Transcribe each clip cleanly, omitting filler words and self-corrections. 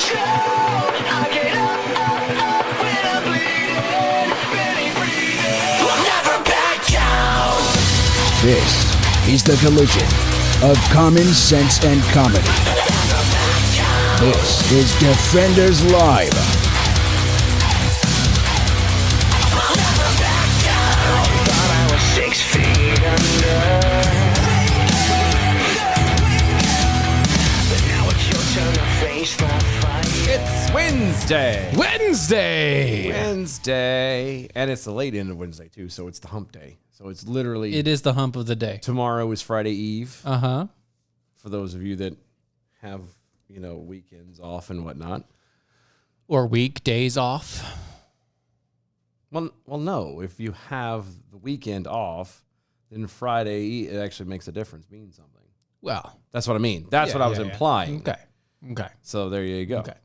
This is the collision of common sense and comedy. This is Defenders Live. It's Wednesday. Wednesday. And it's the late end of Wednesday, too, so it's the hump day. So it's literally... It is the hump of the day. Tomorrow is Friday Eve. Uh-huh. For those of you that have, weekends off and whatnot. Or weekdays off. Well, no. If you have the weekend off, then Friday, it actually makes a difference, means something. Well. That's what I mean. That's what I was implying. Okay. So there you go. Okay.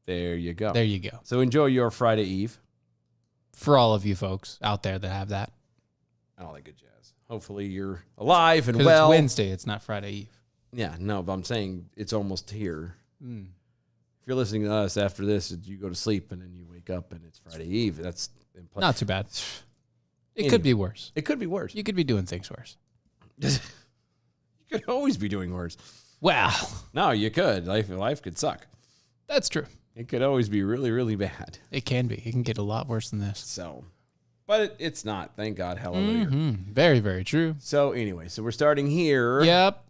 There you go. There you go. So enjoy your Friday Eve. For all of you folks out there that have that. And all that good jazz. Hopefully you're alive and 'Cause well. it's Wednesday. It's not Friday Eve. Yeah, no, but I'm saying it's almost here. Mm. If you're listening to us after this, you go to sleep and then you wake up and it's Friday Eve. That's not too bad. It Anyway, could be worse. It could be worse. You could be doing things worse. You could always be doing worse. Well, no, you could. Life could suck. That's true. It could always be really, really bad. It can be. It can get a lot worse than this. So, but it's not. Thank God. Hallelujah. Mm-hmm. Very, very true. So anyway, we're starting here. Yep.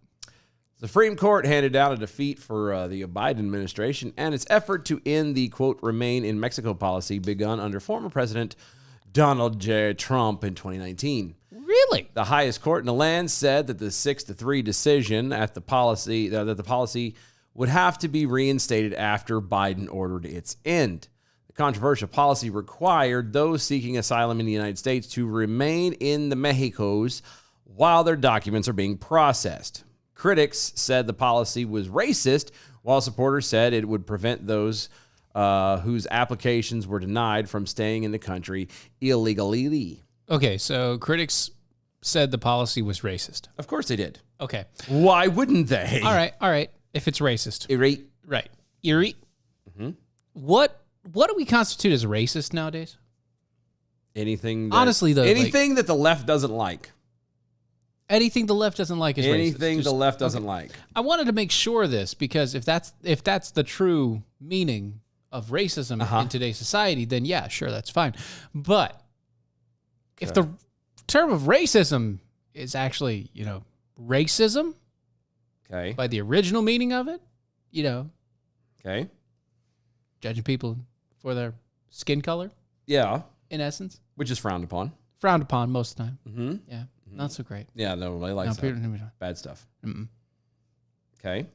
Supreme Court handed down a defeat for the Biden administration and its effort to end the, quote, remain in Mexico policy begun under former President Donald J. Trump in 2019. Really? The highest court in the land said that the 6-3 decision at the policy that the policy would have to be reinstated after Biden ordered its end. The controversial policy required those seeking asylum in the United States to remain in the Mexicos while their documents are being processed. Critics said the policy was racist, while supporters said it would prevent those whose applications were denied from staying in the country illegally. Okay, so critics said the policy was racist. Of course they did. Okay. Why wouldn't they? All right. If it's racist. Eerie. Right. Eerie. Mm-hmm. What do we constitute as racist nowadays? Anything that, honestly, though, anything that the left doesn't like. Anything the left doesn't like is anything racist. the left doesn't like. I wanted to make sure of this because if that's the true meaning of racism in today's society, then yeah, sure, that's fine. But if the term of racism is actually, racism, okay, by the original meaning of it, okay, judging people for their skin color, yeah, in essence, which is frowned upon most of the time. Mm-hmm. Yeah, not so great. Yeah, nobody likes that. Bad stuff. Mm-mm. Okay,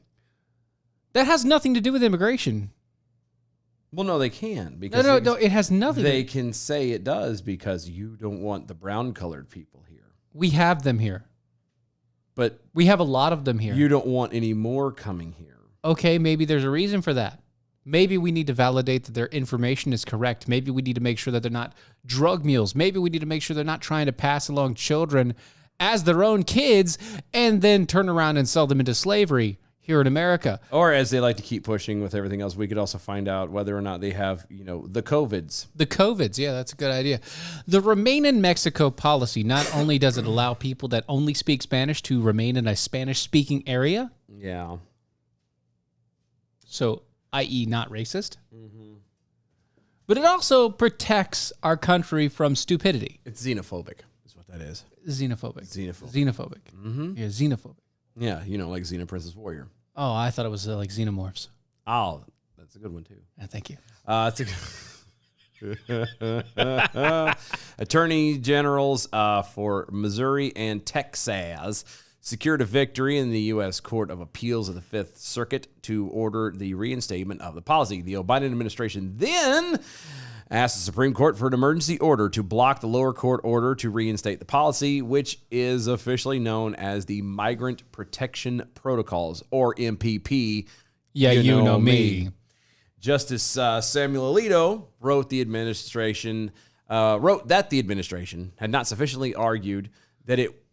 that has nothing to do with immigration. Well, no, they can because no, it has nothing. They can say it does because you don't want the brown-colored people here. We have them here, but we have a lot of them here. You don't want any more coming here. Okay, maybe there's a reason for that. Maybe we need to validate that their information is correct. Maybe we need to make sure that they're not drug mules. Maybe we need to make sure they're not trying to pass along children as their own kids and then turn around and sell them into slavery here in America. Or as they like to keep pushing with everything else, we could also find out whether or not they have, the COVIDs. The COVIDs, yeah, that's a good idea. The Remain in Mexico policy, not only does it allow people that only speak Spanish to remain in a Spanish-speaking area. Yeah. So, i.e. not racist. Mm-hmm. But it also protects our country from stupidity. It's xenophobic is what that is. Xenophobic. Mm-hmm. Yeah, xenophobic. Yeah, like Xena Princess Warrior. Oh, I thought it was like xenomorphs. Oh, that's a good one, too. Yeah, thank you. Attorney generals for Missouri and Texas secured a victory in the U.S. Court of Appeals of the Fifth Circuit to order the reinstatement of the policy. The Biden administration then asked the Supreme Court for an emergency order to block the lower court order to reinstate the policy, which is officially known as the Migrant Protection Protocols, or MPP. Yeah, you know me. Justice Samuel Alito wrote that the administration had not sufficiently argued that it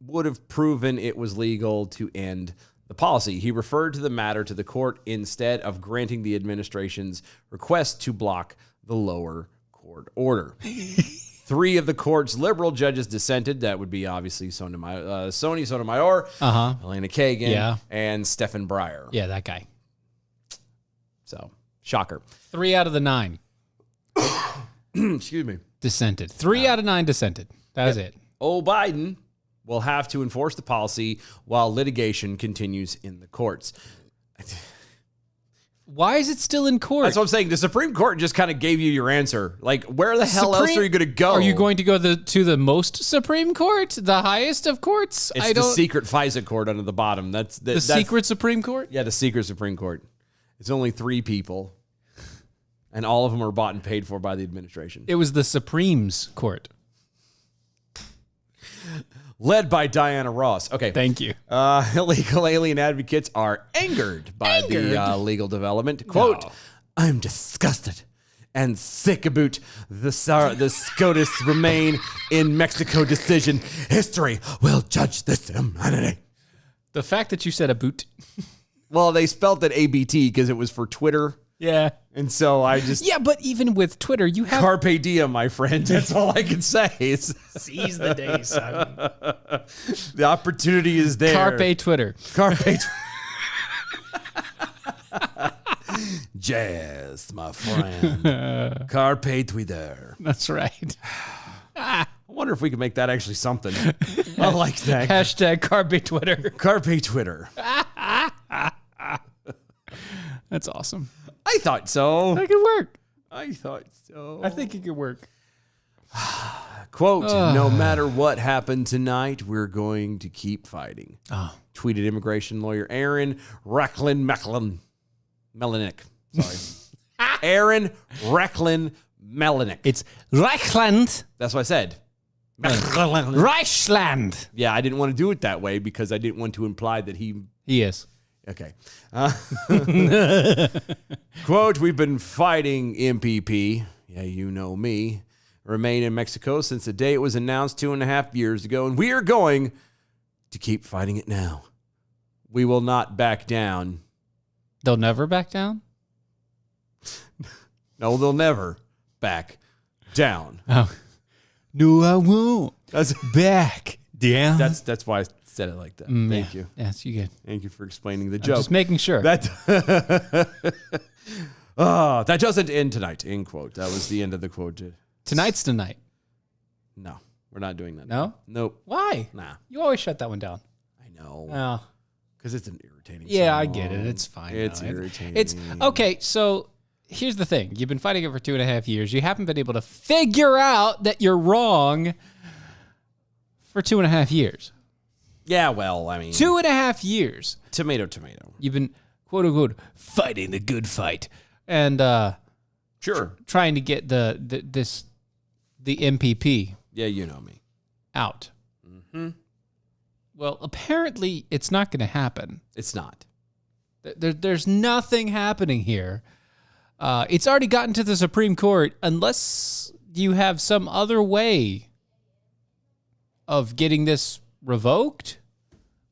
would have proven it was legal to end the policy. He referred to the matter to the court instead of granting the administration's request to block the lower court order. 3 of the court's liberal judges dissented. That would be obviously Sony Sotomayor, Elena Kagan, and Stephen Breyer. Yeah, that guy. So, shocker. 3 out of the 9 Excuse me. dissented. 3 out of 9 dissented. That was it. Biden will have to enforce the policy while litigation continues in the courts. Why is it still in court? That's what I'm saying. The Supreme Court just kind of gave you your answer. Like, where the hell else are you going to go? Are you going to go to the most Supreme Court, the highest of courts? It's the secret FISA court under the bottom. That's the secret Supreme Court. Yeah, the secret Supreme Court. It's only 3 people, and all of them are bought and paid for by the administration. It was the Supremes Court. Led by Diana Ross. Okay. Thank you. Illegal alien advocates are angered by the legal development. Quote, I'm disgusted and sick about the SCOTUS remain in Mexico decision. History will judge this humanity. The fact that you said a boot. Well, they spelled it ABT because it was for Twitter. Yeah. And so I just... Yeah, but even with Twitter, you have... Carpe diem, my friend. That's all I can say. Seize the day, son. The opportunity is there. Carpe Twitter. Carpe Jazz, my friend. Carpe Twitter. That's right. I wonder if we can make that actually something. I like that. Hashtag Carpe Twitter. Carpe Twitter. That's awesome. I thought so. That could work. I thought so. I think it could work. Quote, no matter what happened tonight, we're going to keep fighting. Tweeted immigration lawyer Aaron Recklin Melinek. Sorry. Aaron Recklin Melinek. It's Reichland. That's what I said. Reichland. Yeah, I didn't want to do it that way because I didn't want to imply that he... He is. Okay. Quote, we've been fighting MPP. Yeah, you know me. Remain in Mexico since the day it was announced 2.5 years ago, and we are going to keep fighting it now. We will not back down. They'll never back down? No, they'll never back down. Oh. No, I won't. That's Back down. that's why I said it like that. Thank you. Yes, you good. Thank you for explaining the I'm joke. just making sure. That that doesn't end tonight, end quote. That was the end of the quote. Tonight's tonight. No, we're not doing that. No? Nope. Why? Nah. You always shut that one down. I know. Oh. Because it's an irritating Yeah, song. I get it. It's fine. It's though. irritating. It's okay. So here's the thing. You've been fighting it for 2.5 years. You haven't been able to figure out that you're wrong for 2.5 years. Yeah, well, I mean. 2.5 years. Tomato. You've been, quote unquote, fighting the good fight. And Sure. trying to get the MPP Yeah, you know me. out. Mm-hmm. Well, apparently it's not going to happen. It's not. There's nothing happening here. It's already gotten to the Supreme Court unless you have some other way of getting this revoked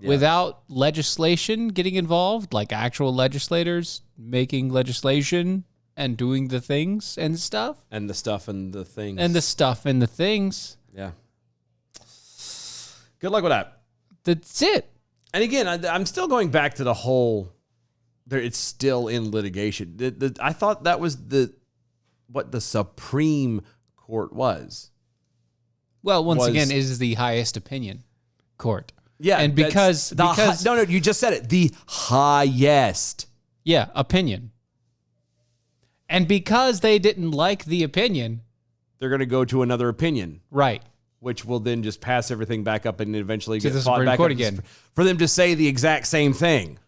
without legislation getting involved, like actual legislators making legislation and doing the things and stuff. And the stuff and the things. And the stuff and the things. Yeah. Good luck with that. That's it. And again, I'm still going back to the whole. It's still in litigation. I thought that was what the Supreme Court was. Well, once again, it is the highest opinion court. Yeah, and because no, you just said it. The highest. Yeah, opinion. And because they didn't like the opinion, they're going to go to another opinion. Right. Which will then just pass everything back up and eventually get the fought Supreme back Court up again. For them to say the exact same thing.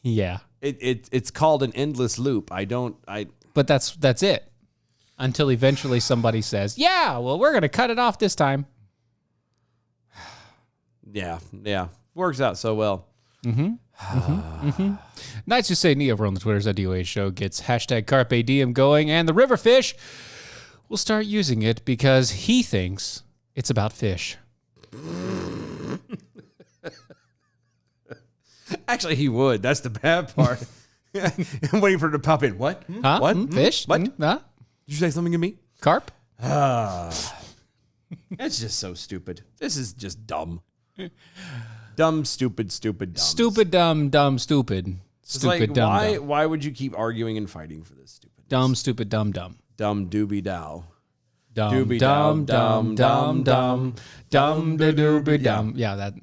Yeah. It's called an endless loop. But that's it. Until eventually somebody says, yeah, well, we're going to cut it off this time. Yeah. Works out so well. Nice to say, over on the Twitters at DOA Show gets hashtag Carpe Diem going, and the Riverfish will start using it because he thinks it's about fish. Actually, he would. That's the bad part. I'm waiting for it to pop in. What? Huh? What? Fish? What? Huh? Did you say something to me? Carp? That's just so stupid. This is just dumb. Dumb, stupid, dumb. Stupid, dumb, dumb, stupid. It's Stupid, like, dumb, why, dumb. why would you keep arguing and fighting for this stupid? Dumb, stupid, dumb, dumb. Dumb doobie dow. Dumb, Doobie dumb, dum, dumb, dumb, dum, dumb, dumb, da doobie dumb. Yeah, that.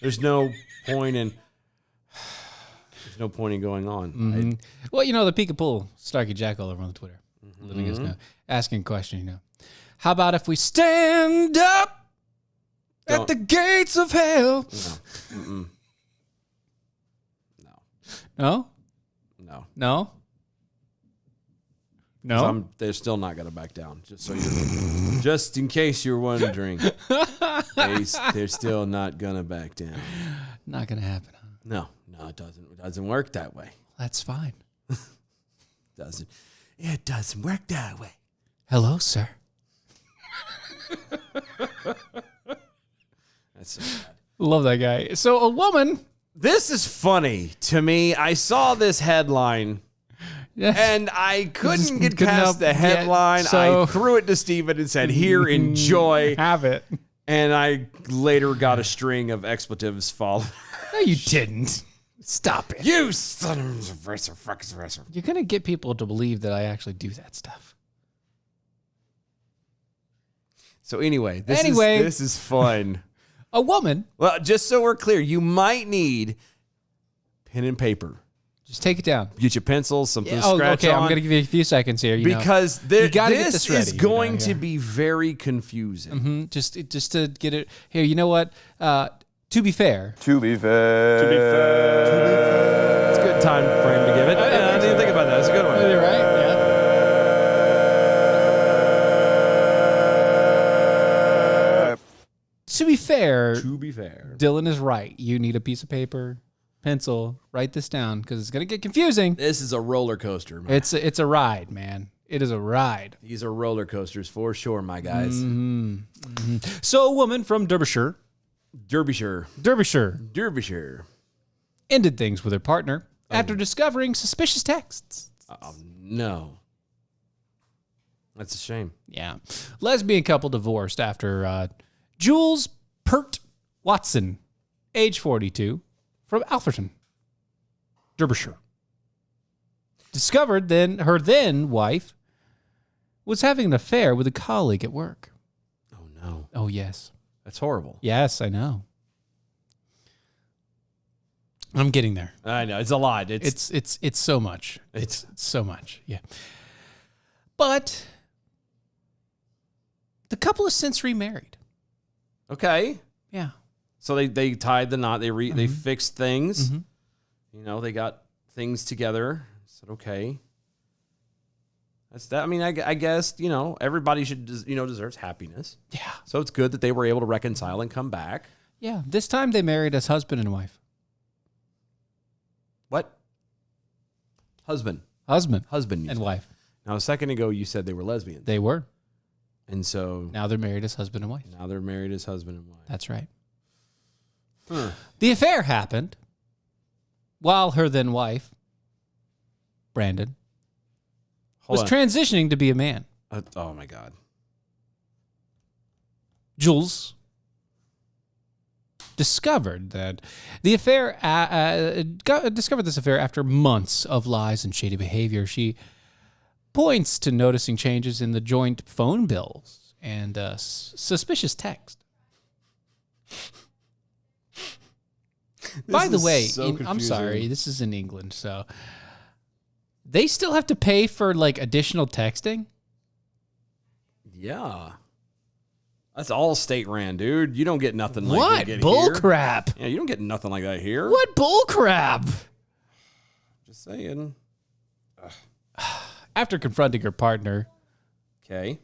There's no point in, going on. Mm-hmm. Well, you know, the Peekapoo, Starkey Jack all over on Twitter, letting us know, asking a question, you know. How about if we stand up at Don't. the gates of hell? No. Mm-mm. No? No. No? No? They're still not going to back down. Just in case you're wondering, they're still not going to back down. Not going to happen, huh? No, it doesn't. It doesn't work that way. That's fine. It doesn't work that way. Hello, sir. That's so bad. Love that guy. So a woman. This is funny to me. I saw this headline Yes. and I couldn't get couldn't help past the headline. yet, so- I threw it to Steven and said, "Here, enjoy." Have it. And I later got a string of expletives followed. No, you didn't. Stop it. You son of a fucking. You're going to get people to believe that I actually do that stuff. So anyway, this is fun. A woman. Well, just so we're clear, you might need pen and paper. Just take it down. Get your pencils, something to Oh, scratch okay. on. I'm going to give you a few seconds here. You know. Because You gotta get this this ready, is you going know, to yeah. be very confusing. Just to get it here. You know what? To be fair. It's a good time frame to give it. I didn't even think about that. It's a good one. You're right. Yeah. To be fair, To be fair. Dylan is right. You need a piece of paper, pencil. Write this down because it's gonna get confusing. This is a roller coaster, man. It's a ride, man. It is a ride. These are roller coasters for sure, my guys. So a woman from Derbyshire Derbyshire. ended things with her partner after discovering suspicious texts. Oh, no. That's a shame. Yeah. Lesbian couple divorced after Jules Pert Watson, age 42, from Alfreton, Derbyshire, discovered her then wife was having an affair with a colleague at work. Oh, no. Oh, yes. That's horrible. Yes, I know. I'm getting there. I know. It's a lot. It's so much. It's so much. Yeah. But the couple has since remarried. okay. Yeah. So they tied the knot. They fixed things. Mm-hmm. You know, they got things together. Said, okay. That's that. I mean, I guess, you know, everybody deserves happiness. Yeah. So it's good that they were able to reconcile and come back. Yeah. This time they married as husband and wife. What? Husband Husband you and said. wife. Now, a second ago, you said they were lesbians. They were. And so Now they're married as husband and wife. now they're married as husband and wife. That's right. Huh. The affair happened while her then wife, Brandon, Hold was on. transitioning to be a man. Oh, my God. Jules discovered that the affair discovered this affair after months of lies and shady behavior. She points to noticing changes in the joint phone bills and suspicious text. By the is way, so I'm confusing. sorry, this is in England, so they still have to pay for like additional texting. Yeah. That's all state ran, dude. You don't get nothing like What they get bull here. crap? Yeah, you don't get nothing like that here. What bull crap? Just saying. After confronting her partner, Okay.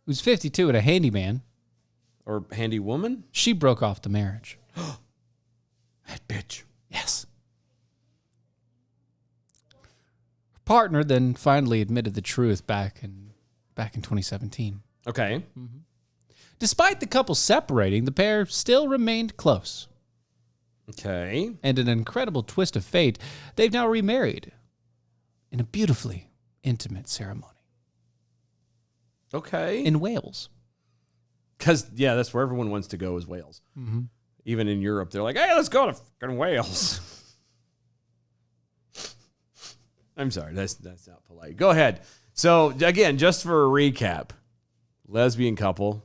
who's 52 and a handyman, Or handy woman? she broke off the marriage. That bitch. Yes. Her partner then finally admitted the truth back in 2017. Okay. Despite the couple separating, the pair still remained close. Okay. And an incredible twist of fate, they've now remarried in a beautifully intimate ceremony Okay. in Wales. Because, yeah, that's where everyone wants to go is Wales. Mm-hmm. Even in Europe, they're like, hey, let's go to fucking Wales. I'm sorry, that's not polite. Go ahead. So, again, just for a recap, lesbian couple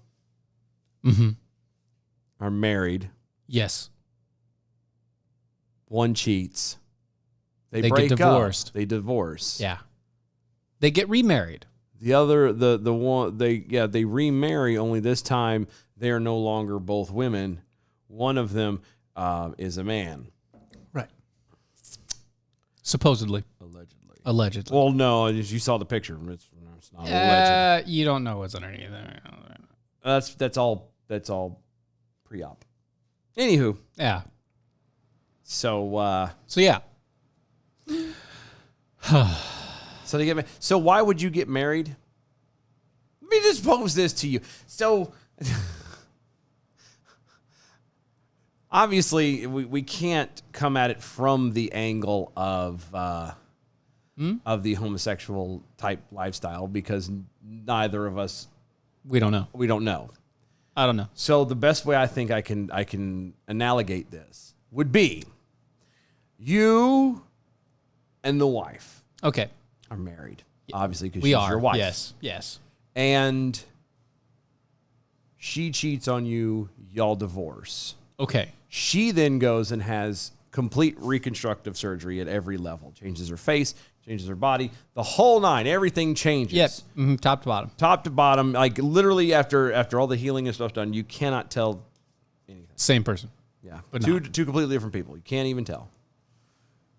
are married. Yes. One cheats. They They break get divorced. up. They divorce. Yeah. They get remarried. The other, the one, they remarry. Only this time they are no longer both women. One of them is a man. Right. Supposedly. Allegedly. Well, no, as you saw the picture. It's not alleged. You don't know what's underneath there. That's all pre-op. Anywho, Yeah. so So, yeah. so they get married. So why would you get married? Let me just pose this to you. So obviously we can't come at it from the angle of the homosexual type lifestyle because neither of us We don't know. we don't know. I don't know. So the best way I think I can analogate this would be you and the wife Okay. are married, obviously, because We she's are. your wife. Yes. Yes. And she cheats on you, y'all divorce. Okay. She then goes and has complete reconstructive surgery at every level. Changes her face, changes her body, the whole nine. Everything changes. Yep. Top to bottom. Top to bottom. Like literally after all the healing and stuff done, you cannot tell anything. Same person. Yeah. But Two completely different people. You can't even tell.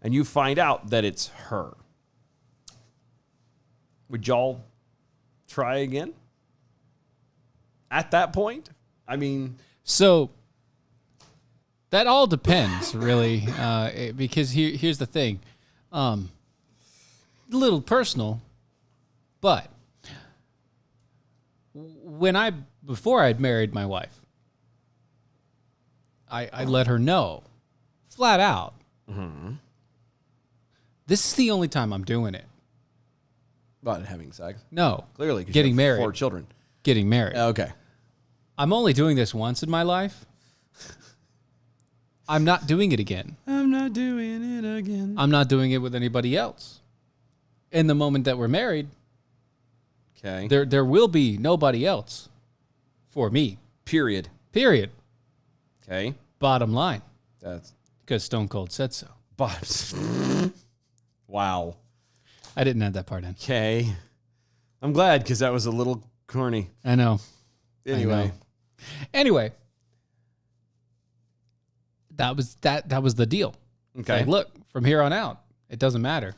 And you find out that it's her. Would y'all try again? At that point? I mean, So that all depends, really, because here's the thing. A little personal, but before I'd married my wife, I let her know flat out. This is the only time I'm doing it. about having sex. No, Clearly, 'cause getting you have married. 4 children. Getting married. Okay. I'm only doing this once in my life. I'm not doing it again. I'm not doing it again. I'm not doing it with anybody else. In the moment that we're married, Okay. there will be nobody else for me. Period. Period. Okay. Bottom line, That's because Stone Cold said so. but wow. I didn't add that part in. Okay. I'm glad because that was a little corny. I know. Anyway. Anyway, that was the deal. Okay. Like, look, from here on out, it doesn't matter.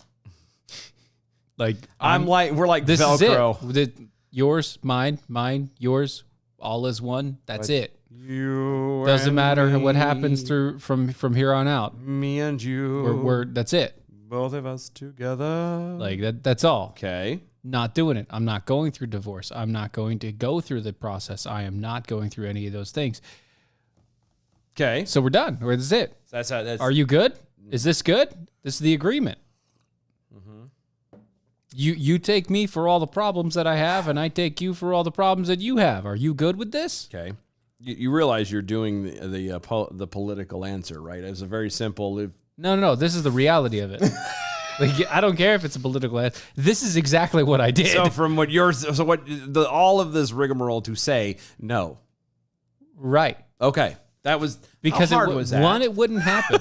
Like we're like this Velcro. is it. Yours, mine, yours, all is one. That's it. You Doesn't and matter what me, happens from here on out. me and you. We're that's it. both of us together. Like that's all. Okay. Not doing it. I'm not going through divorce. I'm not going to go through the process. I am not going through any of those things. Okay. So we're done. Or this is it. That's how that's Are you good? Is this good? This is the agreement. You take me for all the problems that I have, and I take you for all the problems that you have. Are you good with this? okay. You realize you're doing the political answer, right? It's a very simple. No. This is the reality of it. Like, I don't care if it's a political answer. This is exactly what I did. So from what all of this rigmarole to say no. Right. Okay. That was Because how hard was that? one, it wouldn't happen.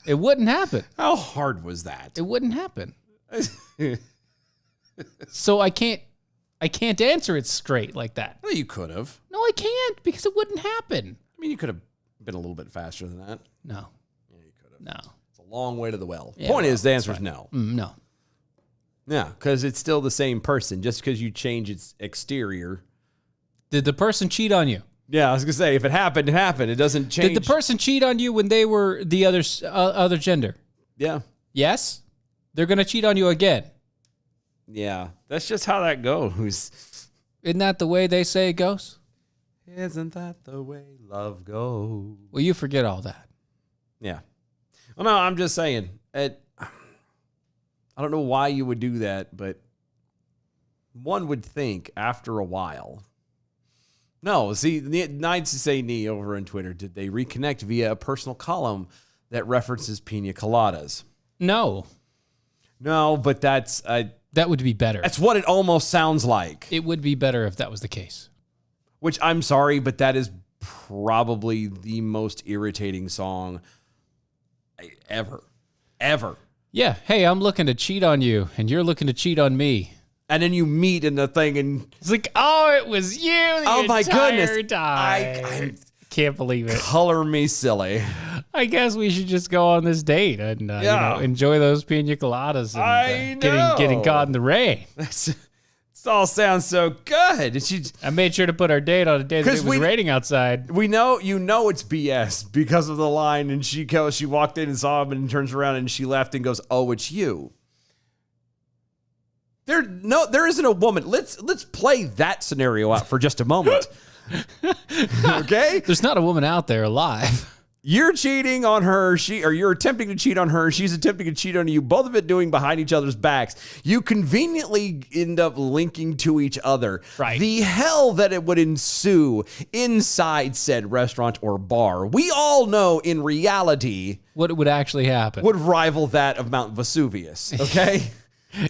It wouldn't happen. How hard was that? It wouldn't happen. So I can't answer it straight like that. Well, you could have. No, I can't because it wouldn't happen. I mean, you could have been a little bit faster than that. No. Yeah, you could have. No. It's a long way to the well. Yeah, Point well, is, the answer is no. No. Yeah, because it's still the same person. Just because you change its exterior. Did the person cheat on you? Yeah, I was gonna say if it happened, it happened. It doesn't change. Did the person cheat on you when they were the other gender? Yeah, Yes. They're going to cheat on you again. yeah. That's just how that goes. Isn't that the way they say it goes? Isn't that the way love goes? Well, you forget all that. Yeah. Oh, no, I'm just saying. I don't know why you would do that, but one would think after a while. No, see, Knights Say Knee over on Twitter, did they reconnect via a personal column that references pina coladas? No. No, but that's That would be better. that's what it almost sounds like. It would be better if that was the case. Which I'm sorry, but that is probably the most irritating song ever. Yeah. Hey, I'm looking to cheat on you, and you're looking to cheat on me. And then you meet in the thing, and It's like, oh, it was you. oh my goodness, I can't believe it. color me silly. I guess we should just go on this date and enjoy those pina coladas and getting caught in the rain. This all sounds so good. And I made sure to put our date on a day that it was raining outside. we know it's BS because of the line. And she walked in and saw him and turns around and she laughed and goes, "Oh, it's you." There isn't a woman. Let's play that scenario out for just a moment. Okay? There's not a woman out there alive. You're cheating on her, you're attempting to cheat on her, she's attempting to cheat on you, both of it doing behind each other's backs. You conveniently end up linking to each other. Right. The hell that it would ensue inside said restaurant or bar, we all know in reality What would actually happen? would rival that of Mount Vesuvius, okay?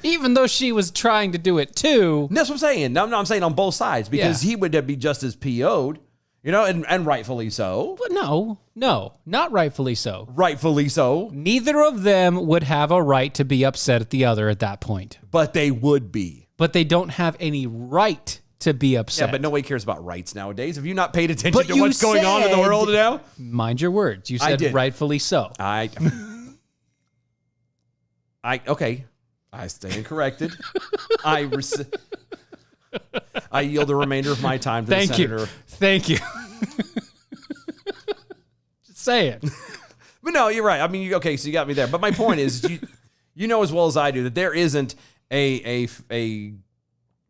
Even though she was trying to do it too. That's what I'm saying. No, I'm saying on both sides because Yeah. he would be just as PO'd, and rightfully so. But no, not rightfully so. Rightfully so. Neither of them would have a right to be upset at the other at that point. But they would be. But they don't have any right to be upset. Yeah, but nobody cares about rights nowadays. Have you not paid attention But to you what's going on in the said- world now? Mind your words. You I said did. rightfully so. Okay. I stand corrected. I yield the remainder of my time to the senator. Thank you. Just say it. But no, you're right. I mean, okay, so you got me there. But my point is, you know as well as I do that there isn't a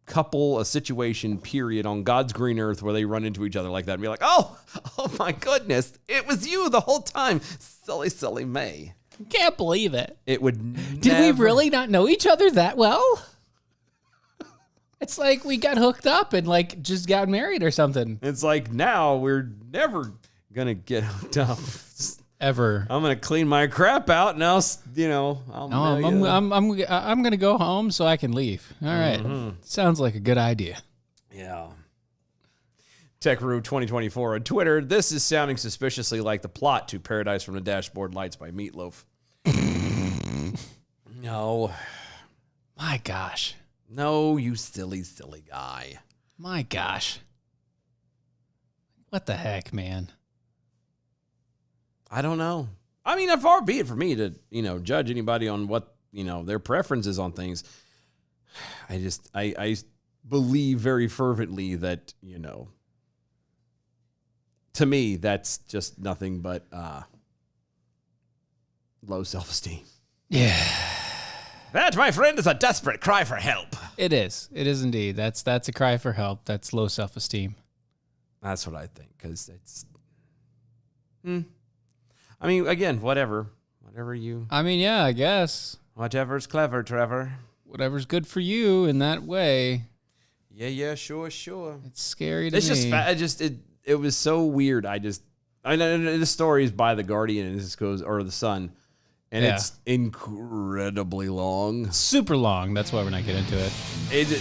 couple, a situation, period, on God's green earth where they run into each other like that and be like, oh my goodness, it was you the whole time. Silly May. Can't believe it. It would Did we really not know each other that well? It's like we got hooked up and like just got married or something. It's like now we're never gonna get hooked up. Ever. I'm gonna clean my crap out now. I'm gonna go home so I can leave. All right. Sounds like a good idea. Yeah. TechRoo 2024 on Twitter. This is sounding suspiciously like the plot to Paradise from the Dashboard Lights by Meatloaf. No. My gosh. No, you silly guy. My gosh. What the heck, man? I don't know. I mean, far be it for me to, judge anybody on what, their preferences on things. I believe very fervently that, to me, that's just nothing but low self-esteem. Yeah. That, my friend, is a desperate cry for help. It is. It is indeed. That's a cry for help. That's low self-esteem. That's what I think, because it's... I mean, again, whatever you... I mean, yeah, I guess. Whatever's clever, Trevor. Whatever's good for you in that way. Yeah, sure. It's scary to It's me. it was so weird. I know the story is by The Guardian, and this goes, or The Sun, and Yeah. it's incredibly long. Super long. That's why we're not getting into it.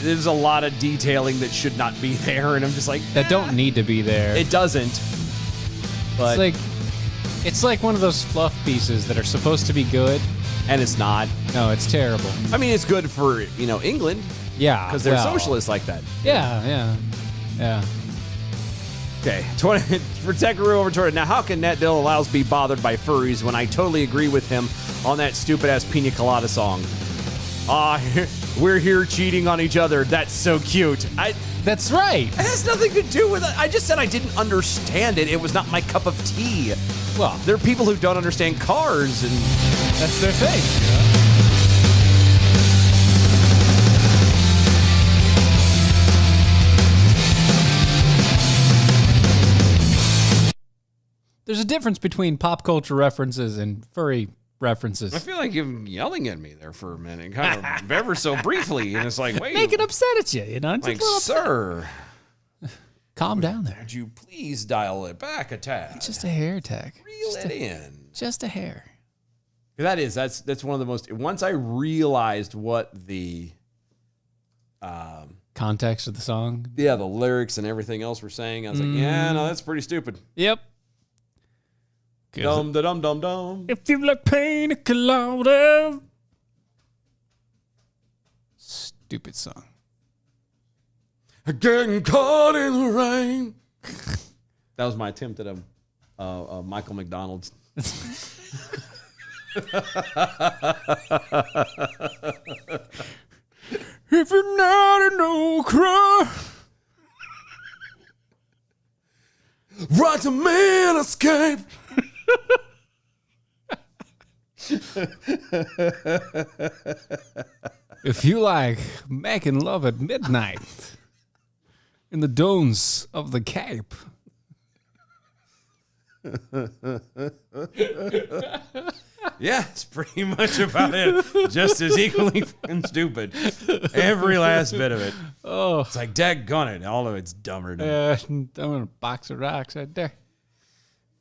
There's a lot of detailing that should not be there, and I'm just like, That don't need to be there. it doesn't. But It's like one of those fluff pieces that are supposed to be good. and it's not. No, it's terrible. I mean, it's good for England Yeah. because they're well, socialists like that. Yeah. Okay, for TechRoo over Twitter. Now, how can Nat Dill allows be bothered by furries when I totally agree with him on that stupid ass Pina Colada song? We're here cheating on each other. That's so cute. That's right. It has nothing to do with it. I just said I didn't understand it. It was not my cup of tea. Well, There are people who don't understand cars, and that's their thing. There's a difference between pop culture references and furry references. I feel like you're yelling at me there for a minute, kind of ever so briefly, and it's like, wait, Making upset at you, you know? Just like, a little upset. sir, Calm down there. would you please dial it back a tad? Just a hair tag. Reel it in. Just a hair. That's one of the most. Once I realized what the Context of the song. the lyrics and everything else were saying, I was like, yeah, no, that's pretty stupid. Yep. Dum da dum dum dum. If you like pina colada. Stupid song. Getting caught in the rain. That was my attempt at a Michael McDonald's. If you're not a no cry. Right to man escape. If you like making love at midnight in the dunes of the Cape. Yeah, it's pretty much about it. Just as equally fucking stupid. Every last bit of it. Oh, It's like, daggone it. All of it's dumber than I'm in a box of rocks right there.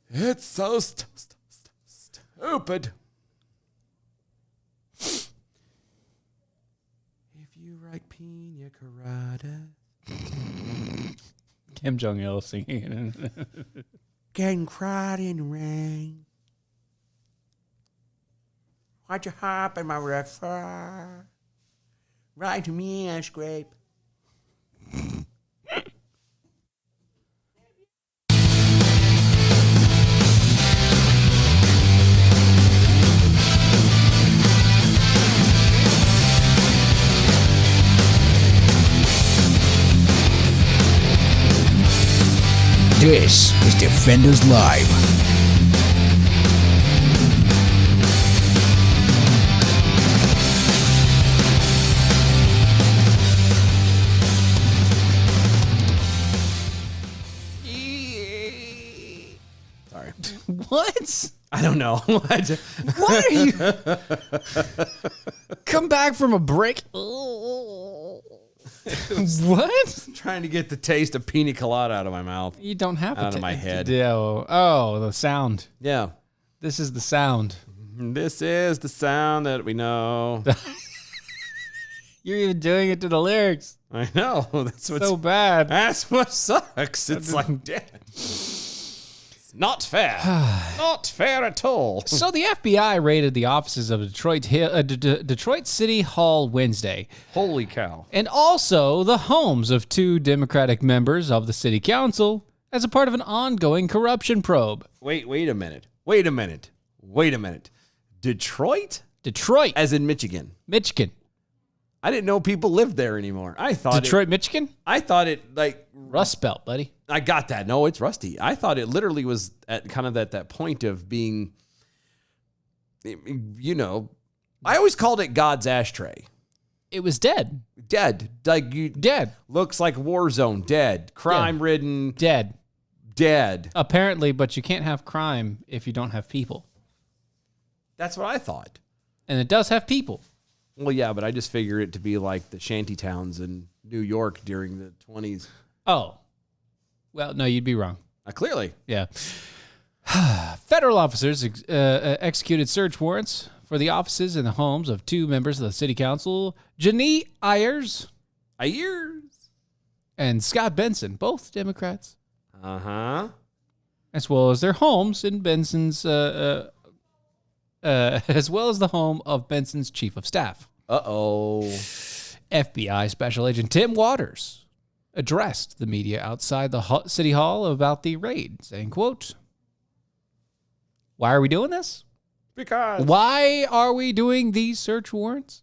It's so stupid. If you like pina colada. Kim Jong-il singing. Getting cried in the rain. Why'd you hop in my river? Right to me, I scrape. This is Defenders Live. Sorry. What? I don't know. What are you? Come back from a break. What? Trying to get the taste of pina colada out of my mouth. You don't have Out of my head. Oh, the sound. Yeah. This is the sound. This is the sound that we know. You're even doing it to the lyrics. I know. That's what's So bad. That's what sucks. It's like, damn. It's not fair. Not fair at all. So the FBI raided the offices of Detroit City Hall Wednesday, Holy cow. and also the homes of 2 Democratic members of the city council as a part of an ongoing corruption probe. Wait a minute. Detroit? Detroit, As in Michigan. Michigan. I didn't know people lived there anymore. I thought Michigan? I thought it like Rust Belt, buddy. I got that. No, it's rusty. I thought it literally was at kind of at that point of being, you know, I always called it God's ashtray. It was dead. Dead. Like you Dead. looks like war zone. Dead. Crime ridden. Dead. Dead. Apparently, but you can't have crime if you don't have people. That's what I thought. And it does have people. Well, yeah, but I just figure it to be like the shanty towns in New York during the 20s. Oh. Well, no, you'd be wrong. Clearly. Yeah. Federal officers executed search warrants for the offices and the homes of 2 members of the city council, Jeannie Ayers and Scott Benson, both Democrats, Uh-huh. as well as their homes in Benson's, as well as the home of Benson's chief of staff. Uh-oh. FBI Special Agent Tim Waters addressed the media outside the city hall about the raid, saying, quote, "Why are we doing this? Because. Why are we doing these search warrants?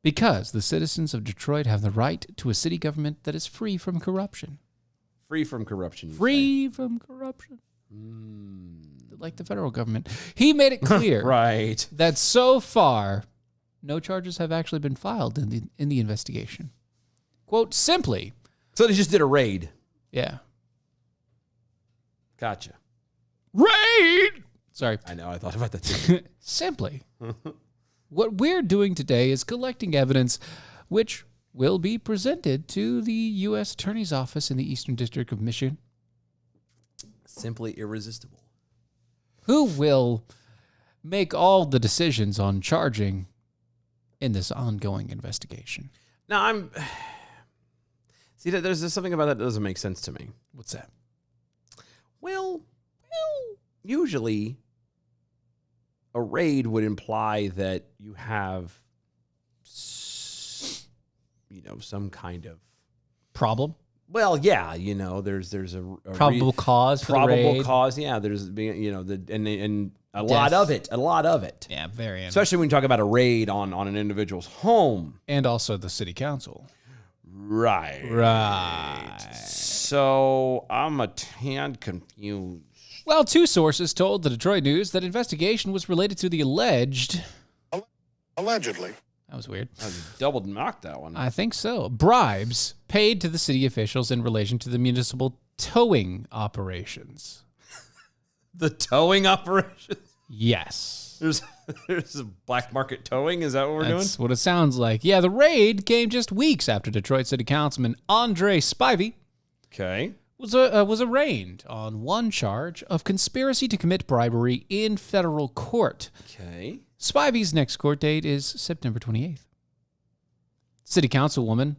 Because the citizens of Detroit have the right to a city government that is free from corruption. Free from corruption. you Free from corruption. Like the federal government." He made it clear say. Right. that so far, no charges have actually been filed in the investigation. Quote, simply, So they just did a raid. yeah. Gotcha. Raid! Sorry. I know. I thought about that too. Simply, what we're doing today is collecting evidence which will be presented to the U.S. Attorney's Office in the Eastern District of Michigan, Simply irresistible. who will make all the decisions on charging in this ongoing investigation. Now, See, there's something about that doesn't make sense to me. What's that? Well, usually a raid would imply that you have, some kind of Problem? well, yeah, there's a Probable cause for the probable raid? cause. Yeah, there's and a lot of it. Yeah, very. Especially when you talk about a raid on an individual's home. And also the city council. Right. Right. So I'm a tad confused. Well, two sources told the Detroit News that investigation was related to the alleged... Allegedly. That was weird. I double knocked that one. I think so. Bribes paid to the city officials in relation to the municipal towing operations. The towing operation? Yes. There's a black market towing? Is that what we're doing? That's what it sounds like. Yeah, the raid came just weeks after Detroit City Councilman Andre Spivey Okay. was arraigned on one charge of conspiracy to commit bribery in federal court. Okay. Spivey's next court date is September 28th. City Councilwoman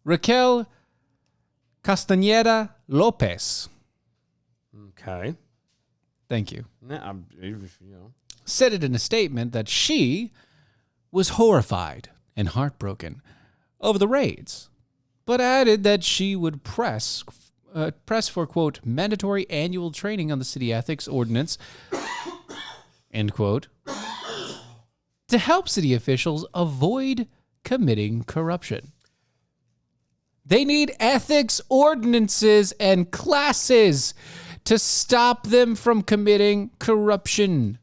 Raquel Castañeda Lopez. Okay. Thank you. Nah, Said it in a statement that she was horrified and heartbroken over the raids, but added that she would press for, quote, mandatory annual training on the city ethics ordinance, end quote, to help city officials avoid committing corruption. They need ethics ordinances and classes to stop them from committing corruption.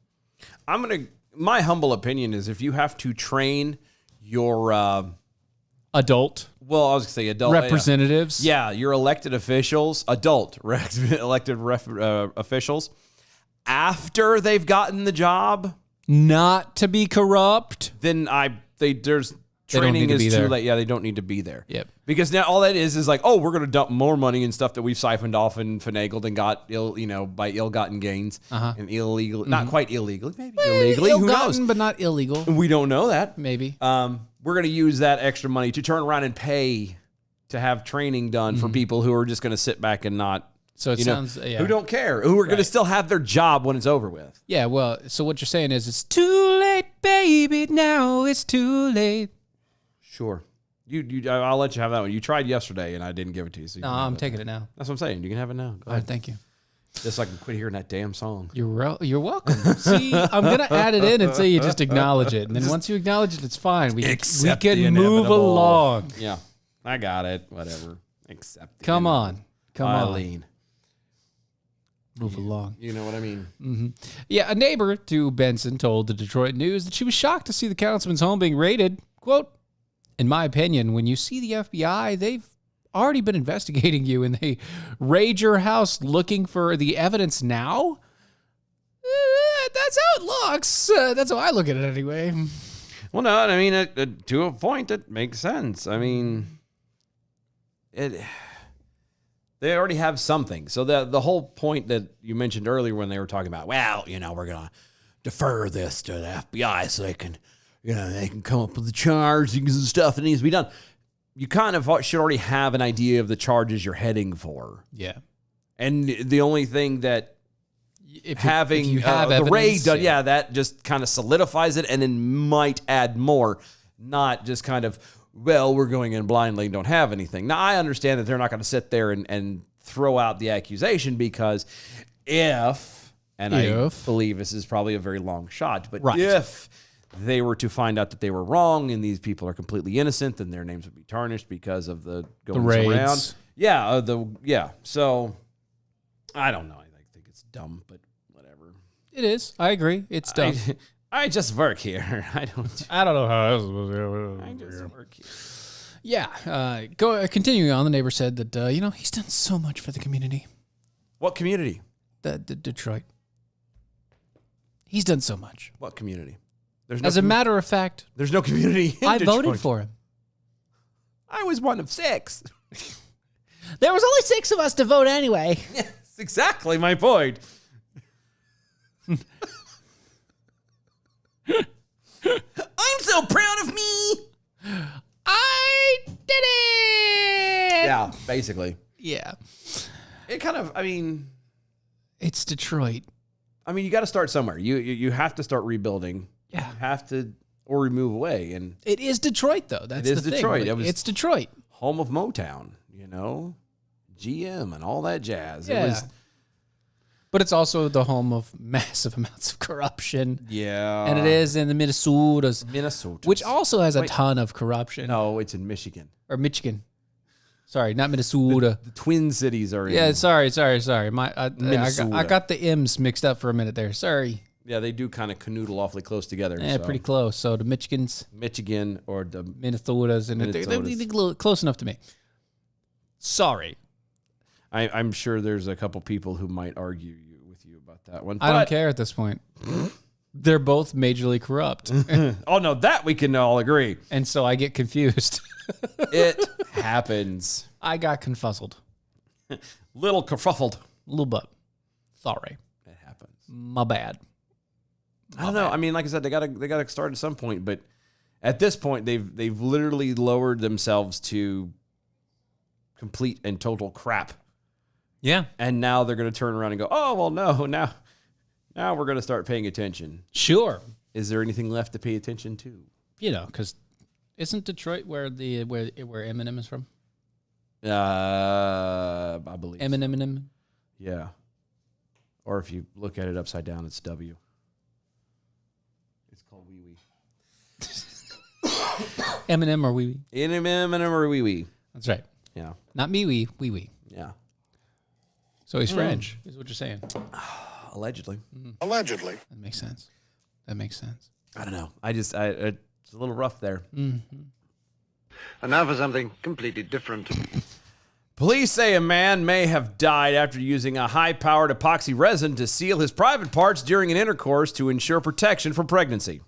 my humble opinion is if you have to train your, Adult well, I was going to say adult. representatives. Yeah, your elected officials, elected officials, after they've gotten the job, Not to be corrupt. then there's They don't training need to is be too there. late. Yeah, they don't need to be there. Yep. Because now all that is like, oh, we're going to dump more money and stuff that we've siphoned off and finagled and got by ill-gotten gains and illegal, not quite illegally, maybe illegally. Who knows? But not illegal. We don't know that. Maybe. We're going to use that extra money to turn around and pay to have training done for people who are just going to sit back and not, So it sounds, yeah. who don't care, who are going to still have their job when it's over with. Yeah, well, so what you're saying is it's too late, baby. Now it's too late. Sure. I'll let you have that one. You tried yesterday and I didn't give it to you. So you No, can have I'm it. taking it now. That's what I'm saying. You can have it now. Go All right, ahead. thank you. Just so I can quit hearing that damn song. You're welcome. See, I'm going to add it in until you just acknowledge it. And then once you acknowledge it, it's fine. We accept can the move inevitable. along. Yeah, I got it. Whatever. Accept. Come on. Eileen. Move along. You know what I mean? Yeah, a neighbor to Benson told the Detroit News that she was shocked to see the councilman's home being raided. Quote, in my opinion, when you see the FBI, they've already been investigating you and they raid your house looking for the evidence now? That's how it looks. That's how I look at it anyway. Well, no, I mean, to a point, it makes sense. I mean, they already have something. So the whole point that you mentioned earlier when they were talking about, well, we're going to defer this to the FBI so they can, they can come up with the charges and stuff that needs to be done. You kind of should already have an idea of the charges you're heading for. Yeah. And the only thing that If having you have the raid evidence, done, yeah, that just kind of solidifies it and then might add more, not just kind of, well, we're going in blindly and don't have anything. Now, I understand that they're not going to sit there and throw out the accusation because I believe this is probably a very long shot, but Right. if they were to find out that they were wrong and these people are completely innocent, then their names would be tarnished because of the goings raids. around. Yeah, So I don't know. I think it's dumb, but whatever. It is. I agree. It's dumb. I just work here. I don't know how this I just work here. Yeah. Continuing on, the neighbor said that, he's done so much for the community. What community? The Detroit. He's done so much. What community? There's no As a matter of fact, there's no community in I Detroit. voted for him. I was one of 6. There was only 6 of us to vote anyway. That's exactly my point. I'm so proud of me. I did it. Yeah, basically. Yeah. It kind of, I mean, It's Detroit. you got to start somewhere. You have to start rebuilding. Yeah. You have to, or remove away. And It is Detroit, though. That's It is the thing. Detroit. Like, It was- it's Detroit. home of Motown, GM and all that jazz. Yeah. It was, But it's also the home of massive amounts of corruption. yeah. And it is in the Minnesotas, Minnesota. which also has a Wait. ton of corruption. No, it's in Michigan. Or Michigan. Sorry, not Minnesota. The Twin Cities are in. Yeah, sorry. I Minnesota. got the M's mixed up for a minute there. Sorry. Yeah, they do kind of canoodle awfully close together. Yeah, so. pretty close. So the Michigans, Michigan or the Minnesotas, and they're close enough to me. Sorry. I'm sure there's a couple people who might argue with you about that one. I don't but- care at this point. They're both majorly corrupt. Oh no, that we can all agree. And so I get confused. It happens. I got confuzzled. Little kerfuffled. A little bit. Sorry. It happens. My bad. I don't know. I mean, like I said, they gotta start at some point, but at this point, they've literally lowered themselves to complete and total crap. Yeah. And now they're gonna turn around and go, oh well, no, now we're gonna start paying attention. Sure. Is there anything left to pay attention to? Because isn't Detroit where Eminem is from? I believe. Eminem. Yeah. Or if you look at it upside down, it's W. It's called Wee Wee. Eminem or Wee Wee. Eminem or Wee Wee. That's right. Yeah. Not me Wee Wee. Yeah. So he's French, is what you're saying. Allegedly. Allegedly. That makes sense. That makes sense. I don't know. It's a little rough there. And now for something completely different. Police say a man may have died after using a high-powered epoxy resin to seal his private parts during an intercourse to ensure protection from pregnancy.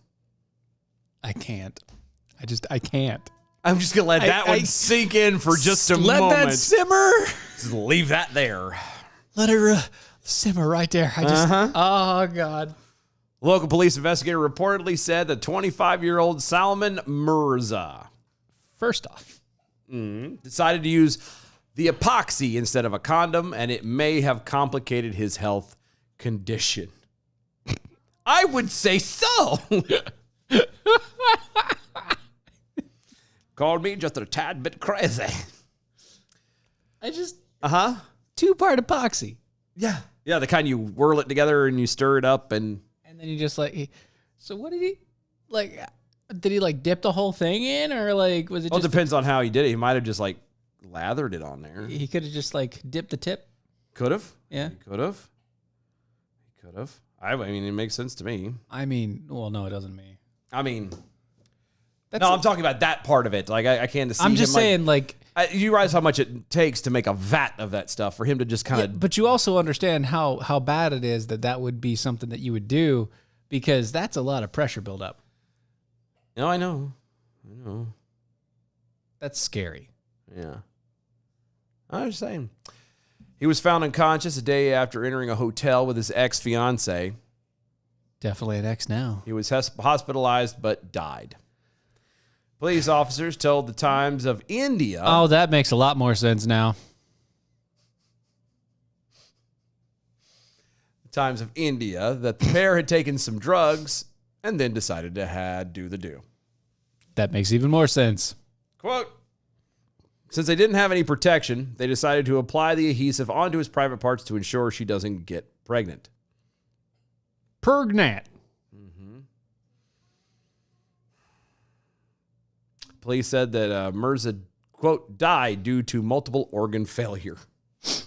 I can't. I can't. I'm just going to let that one sink in for just a moment. Let that simmer. Just leave that there. Let her simmer right there. Oh, God. Local police investigator reportedly said that 25-year-old Salman Mirza First off, decided to use the epoxy instead of a condom, and it may have complicated his health condition. I would say so. Called me just a tad bit crazy. Uh-huh. 2-part epoxy. Yeah. Yeah, the kind you whirl it together and you stir it up and... And then you just so what did he, did he dip the whole thing in, or was it Well, it just, depends on how he did it. He might have just lathered it on there. he could have just dipped the tip? Could have. Yeah. He could have. I mean, it makes sense to me. I mean, well, no, it doesn't mean. I mean... That's No, I'm talking about that part of it. I can't see I'm just him, saying, you realize how much it takes to make a vat of that stuff for him to just kind of... but you also understand how bad it is that would be something that you would do, because that's a lot of pressure buildup. No, I know. That's scary. Yeah. I'm just saying. He was found unconscious a day after entering a hotel with his ex-fiancée. Definitely an X now. He was hospitalized but died. Police officers told the Times of India... Oh, that makes a lot more sense now. Times of India that the pair had taken some drugs and then decided to do the do. That makes even more sense. Quote, since they didn't have any protection, they decided to apply the adhesive onto his private parts to ensure she doesn't get pregnant. Pregnant. Police said that Mirza, quote, died due to multiple organ failure. In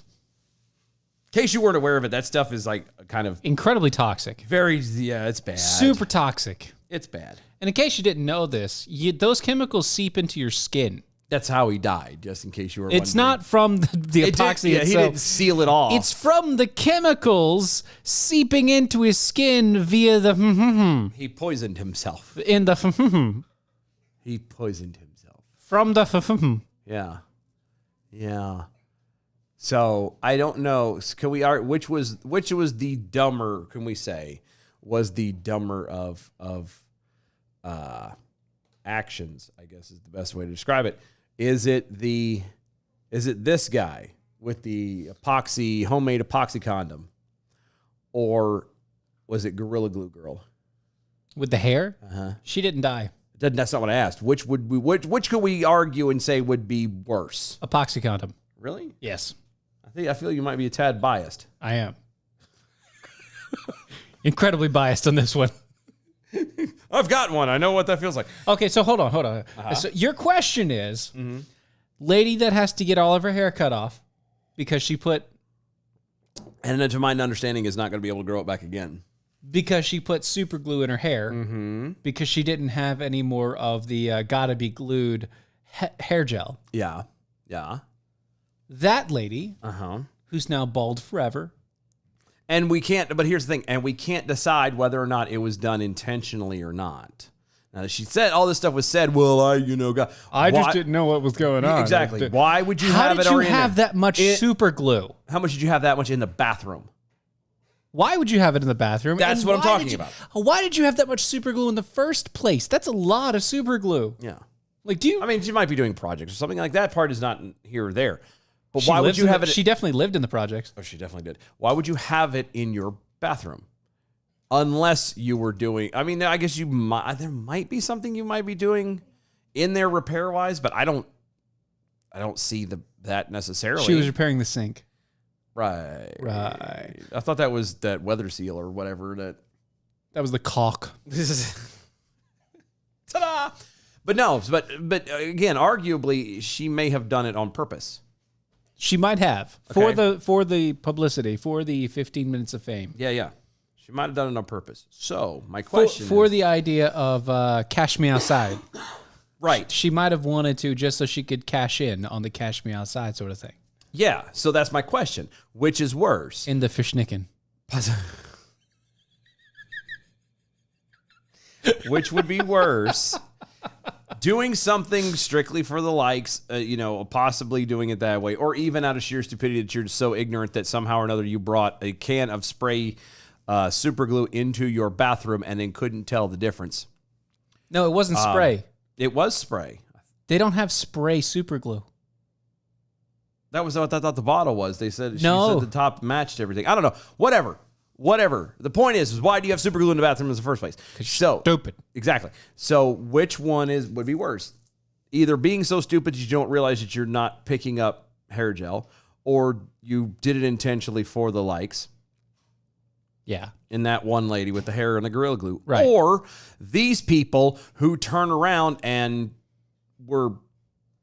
case you weren't aware of it, that stuff is kind of Incredibly toxic. it's bad. Super toxic. It's bad. And in case you didn't know this, those chemicals seep into your skin. That's how he died, just in case you were It's wondering. not from the epoxy He itself. didn't seal it off. It's from the chemicals seeping into his skin via the He poisoned himself. in the He poisoned himself. from the Yeah. Yeah. So I don't know. Can we which was the dumber, can we say, was the dumber of actions, I guess is the best way to describe it. Is it this guy with the homemade epoxy condom? Or was it Gorilla Glue Girl? with the hair. She didn't die. That's not what I asked. Which could we argue and say would be worse? Epoxy condom. Really? Yes, I feel you might be a tad biased. I am. Incredibly biased on this one. I've got one. I know what that feels like. Okay, so hold on. So your question is, lady that has to get all of her hair cut off because she put And to my understanding, is not going to be able to grow it back again. super glue in her hair because she didn't have any more of the gotta be glued hair gel. Yeah. Yeah. That lady, Uh-huh. who's now bald forever, And we can't, but here's the thing, and we can't decide whether or not it was done intentionally or not. Now, she said, all this stuff was said, well, why? didn't know what was going on. Exactly. Why would you How have did it you already in have there? that much super glue? How much did you have that much in the bathroom? Why would you have it in the bathroom? That's And what I'm why talking did you- about. Why did you have that much super glue in the first place? That's a lot of super glue. Yeah. Like, do you? I mean, she might be doing projects or something like that. Part is not here or there. But She why would lives you in have the- it? She definitely lived in the projects. Oh, she definitely did. Why would you have it in your bathroom? Unless you were doing, I mean, I guess there might be something you might be doing in there repair wise, but I don't see that necessarily. She was repairing the sink. Right. Right. I thought that was that weather seal or whatever That was the caulk. ta-da! But no, but again, arguably she may have done it on purpose. She might have for the publicity, for the 15 minutes of fame, Yeah. She might have done it on purpose. So my question for is, the idea of cash me outside. right. She might have wanted to just so she could cash in on the cash me outside sort of thing Yeah. So that's my question. Which is worse? in the fishnickin. Which would be worse? Doing something strictly for the likes, possibly doing it that way, or even out of sheer stupidity that you're so ignorant that somehow or another you brought a can of spray super glue into your bathroom and then couldn't tell the difference. No, it wasn't spray. It was spray. They don't have spray super glue. That was what I thought the bottle was. They said she No. said the top matched everything. I don't know. Whatever. The point is why do you have super glue in the bathroom in the first place? So Stupid. exactly. So which one would be worse? Either being so stupid you don't realize that you're not picking up hair gel, or you did it intentionally for the likes. Yeah. In that one lady with the hair and the Gorilla Glue. Right. Or these people who turn around and were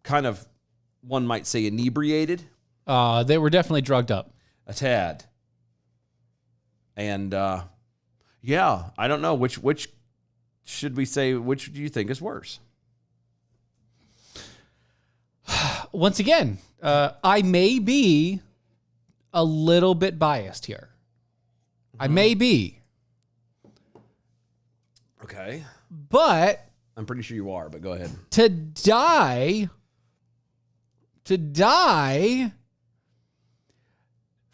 kind of, one might say, inebriated They were definitely drugged up. a tad. And yeah, I don't know which should we say, which do you think is worse? Once again, I may be a little bit biased here. I may be, Okay. but I'm pretty sure you are, but go ahead. to die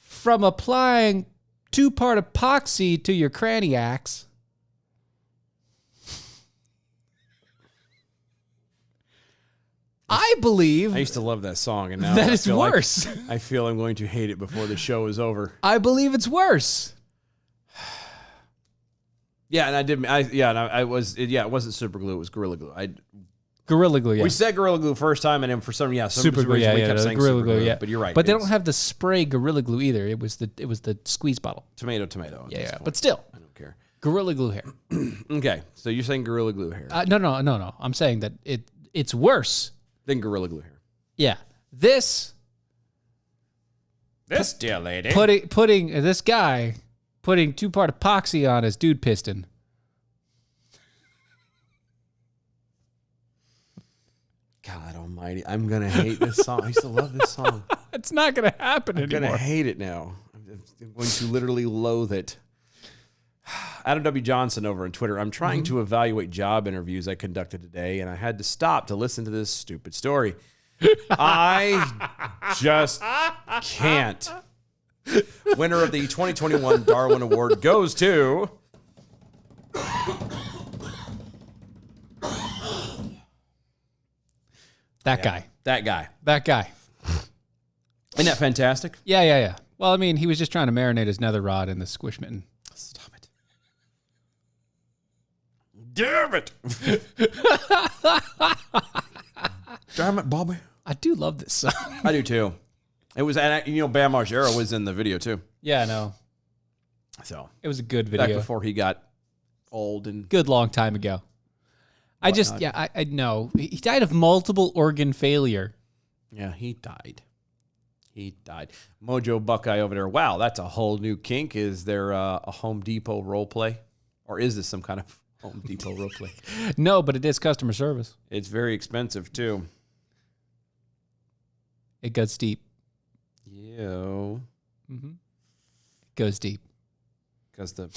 from applying 2-part epoxy to your cranny axe, I believe I used to love that song, and now that I is feel like worse. I feel I'm going to hate it before the show is over. I believe it's worse. Yeah, and I did. It wasn't super glue. It was Gorilla Glue. Gorilla Glue, yeah. We said Gorilla Glue first time, and then for some Super glue, reason yeah, we yeah. kept the saying Gorilla super glue, yeah. But you're right. But they don't It's have the spray Gorilla Glue either. It was the squeeze bottle. tomato. at Yeah, this yeah. point. But still, I don't care. Gorilla Glue hair. Okay, so you're saying Gorilla Glue hair, No. I'm saying that it's worse. then Gorilla Glue hair. Yeah. This dear lady. putting this guy putting 2-part epoxy on his dude piston. God almighty. I'm going to hate this song. I used to love this song. It's not going to happen I'm going to hate it now. I'm going to literally loathe it. Adam W. Johnson over on Twitter. I'm trying to evaluate job interviews I conducted today, and I had to stop to listen to this stupid story. I just can't. Winner of the 2021 Darwin Award goes to... That guy. That guy. That guy. Isn't that fantastic? Yeah. Well, I mean, he was just trying to marinate his nether rod in the squish mitten. Stop it. Damn it. Damn it, Bobby. I do love this song. I do too. It was, and Bam Margera was in the video too. Yeah, I know. So It was a good back video. before he got old and Good long time ago. I know. He died of multiple organ failure. yeah, he died. He died. Mojo Buckeye over there. Wow, that's a whole new kink. Is there a Home Depot role play, or is this some kind of Home Depot role play? No, but it is customer service. It's very expensive too. It goes deep. Yo, It goes deep. because the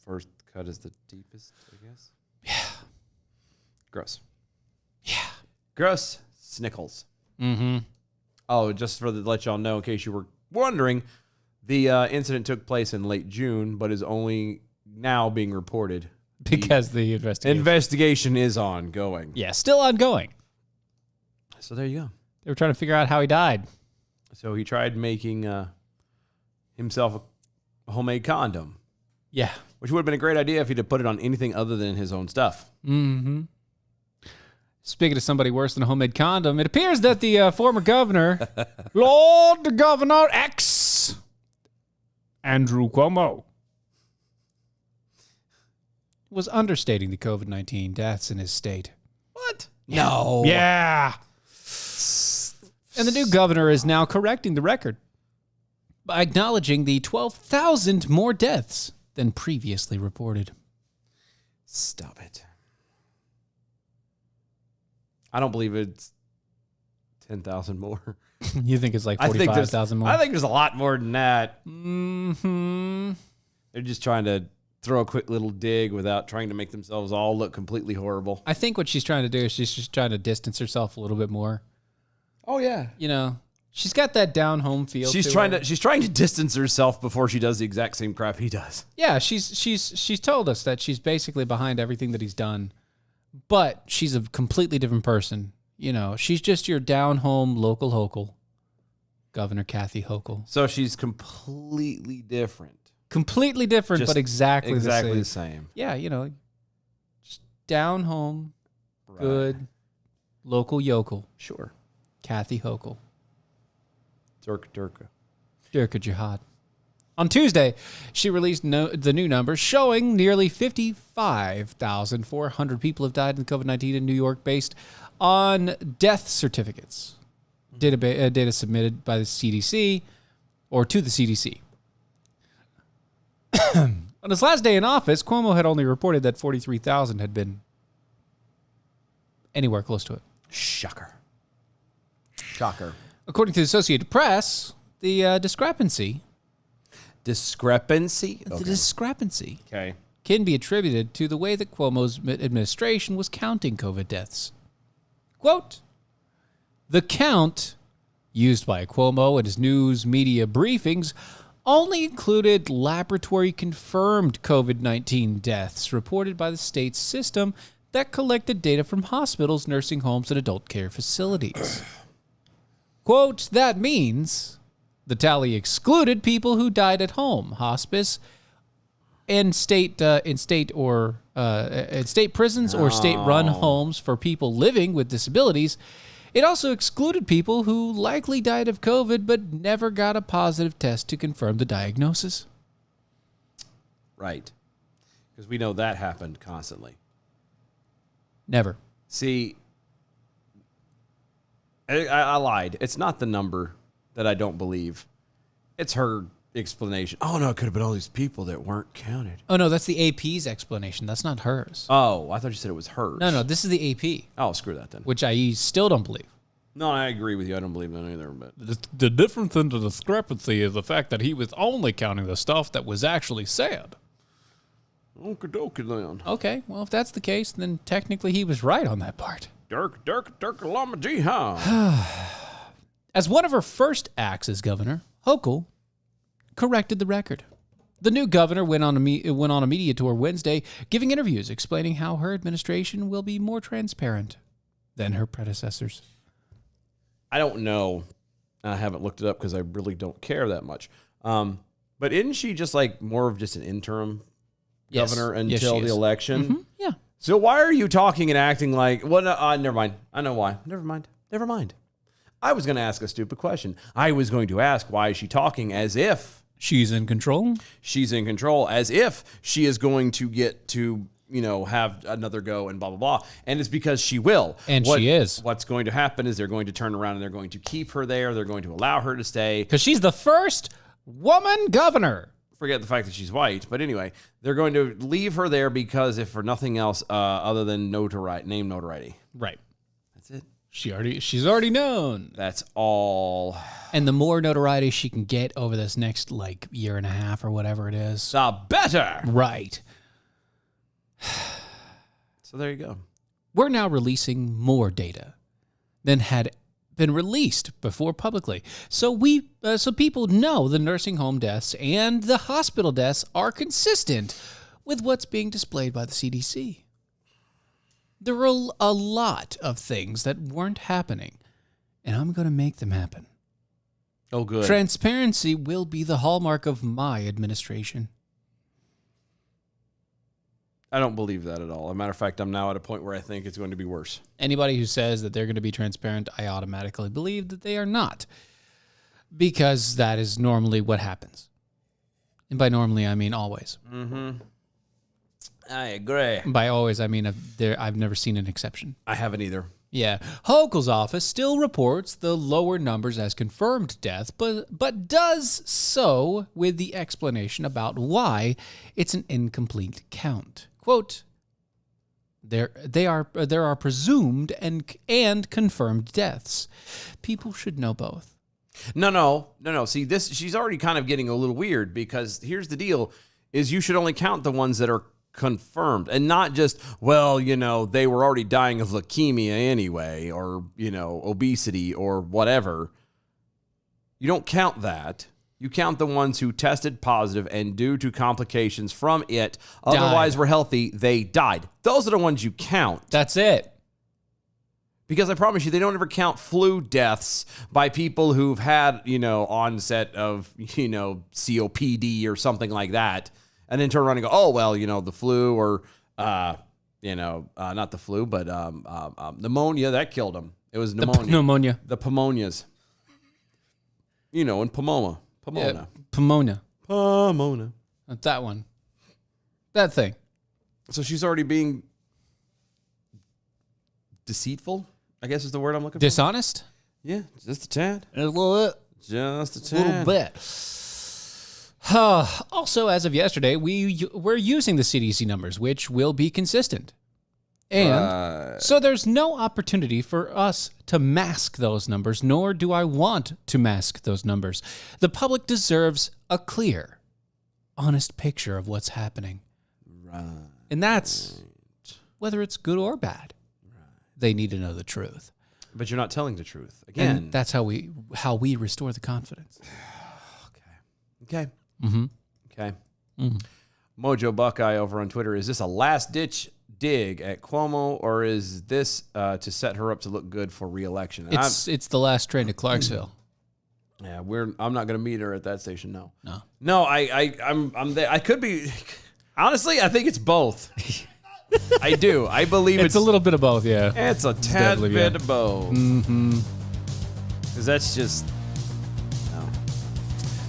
first cut is the deepest, I guess. Yeah. Gross. Yeah. Gross. Snickles. Mm-hmm. Oh, just for the let y'all know, in case you were wondering, the incident took place in late June, but is only now being reported. Because the Investigation is ongoing. yeah, still ongoing. So there you go. They were trying to figure out how he died. So he tried making himself a homemade condom, Yeah. which would have been a great idea if he'd have put it on anything other than his own stuff. Mm-hmm. Speaking of somebody worse than a homemade condom, it appears that the former governor, Lord Governor X, Andrew Cuomo, was understating the COVID-19 deaths in his state. What? No. Yeah. And the new governor is now correcting the record by acknowledging the 12,000 more deaths than previously reported. Stop it. I don't believe it's 10,000 more. You think it's like I think 45,000 more? I think there's a lot more than that. Mm-hmm. They're just trying to throw a quick little dig without trying to make themselves all look completely horrible. I think what she's trying to do is she's just trying to distance herself a little bit more. Oh yeah. You know, she's got that down home feel. She's trying to distance herself before she does the exact same crap he does. Yeah, she's told us that she's basically behind everything that he's done, but she's a completely different person. You know, she's just your down home local hokel, Governor Kathy Hochul. So she's completely different. Completely different, Just but exactly the the same. same. Yeah, you know, just down home, Right. good, local yokel, Sure. Kathy Hochul. Durka. Durka Jihad. On Tuesday, she released the new numbers showing nearly 55,400 people have died in COVID-19 in New York based on death certificates. Data submitted by the CDC or to the CDC. On his last day in office, Cuomo had only reported that 43,000 had been anywhere close to it. Shocker. According to the Associated Press, the discrepancy Discrepancy? the discrepancy Okay. can be attributed to the way that Cuomo's administration was counting COVID deaths. Quote, the count used by Cuomo in his news media briefings only included laboratory-confirmed COVID-19 deaths reported by the state's system that collected data from hospitals, nursing homes, and adult care facilities. Quote, that means the tally excluded people who died at home, hospice, in state prisons or state-run homes for people living with disabilities. It also excluded people who likely died of COVID but never got a positive test to confirm the diagnosis. Right. Because we know that happened constantly. Never. See, I lied. It's not the number that I don't believe. It's her explanation. Oh no, it could have been all these people that weren't counted. Oh no, that's the AP's explanation. That's not hers. Oh, I thought you said it was hers. No, this is the AP, Oh, screw that then. which I still don't believe. No, I agree with you. I don't believe that either. But The difference in the discrepancy is the fact that he was only counting the stuff that was actually said. okie dokie then. Okay, well, if that's the case, then technically he was right on that part. Dirk Lama Jihad. As one of her first acts as governor, Hochul corrected the record. The new governor went on a media tour Wednesday, giving interviews explaining how her administration will be more transparent than her predecessors. I don't know. I haven't looked it up because I really don't care that much. But isn't she just like more of just an interim governor until the election? Mm-hmm. Yeah. So why are you talking and acting like? Well, no, never mind. I know why. Never mind. I was going to ask a stupid question. I was going to ask, why is she talking as if She's in control. she's in control, as if she is going to get to, have another go and blah, blah, blah. And it's because she will. And she is. What's going to happen is they're going to turn around and they're going to keep her there. They're going to allow her to stay. Because she's the first woman governor. Forget the fact that she's white. But anyway, they're going to leave her there because if for nothing else other than name notoriety. Right. That's it. She's already known. That's all. And the more notoriety she can get over this next year and a half or whatever it is. The better. Right. So there you go. We're now releasing more data than had been released before publicly. So people know the nursing home deaths and the hospital deaths are consistent with what's being displayed by the CDC. There are a lot of things that weren't happening, and I'm going to make them happen. Oh, good. Transparency will be the hallmark of my administration. I don't believe that at all. As a matter of fact, I'm now at a point where I think it's going to be worse. Anybody who says that they're going to be transparent, I automatically believe that they are not, because that is normally what happens. And by normally, I mean always. Mm-hmm. I agree. By always, I mean I've never seen an exception. I haven't either. Yeah. Hochul's office still reports the lower numbers as confirmed death, but does so with the explanation about why it's an incomplete count. Quote, there are presumed and confirmed deaths. People should know both. No. See, she's already kind of getting a little weird because here's the deal, is you should only count the ones that are confirmed and not just, they were already dying of leukemia anyway, or, obesity or whatever. You don't count that. You count the ones who tested positive and due to complications from it, otherwise were healthy, they died. Those are the ones you count. That's it. Because I promise you, they don't ever count flu deaths by people who've had, onset of, COPD or something like that. And then turn around and go, the flu or, not the flu, but pneumonia, that killed him. It was pneumonia. The pneumonias. In Pomona. Yeah, Pomona. Not that one. That thing. So she's already being deceitful, I guess is the word I'm looking for. Dishonest? Yeah, just a tad. A little bit. Just a tad. Little bit. Also, as of yesterday, we're using the CDC numbers, which will be consistent. And so there's no opportunity for us to mask those numbers, nor do I want to mask those numbers. The public deserves a clear, honest picture of what's happening. Right. And that's whether it's good or bad. Right. They need to know the truth. But you're not telling the truth. Again. And that's how we restore the confidence. Okay. Mm-hmm. Okay. Mm-hmm. Mojo Buckeye over on Twitter. Is this a last-ditch dig at Cuomo, or is this to set her up to look good for re-election? It's the last train to Clarksville. Yeah, I'm not going to meet her at that station. No. I'm there. I could be. Honestly, I think it's both. I do. I believe it's a little bit of both. Yeah, it's a tad bit of both. Mm-hmm. Because that's just.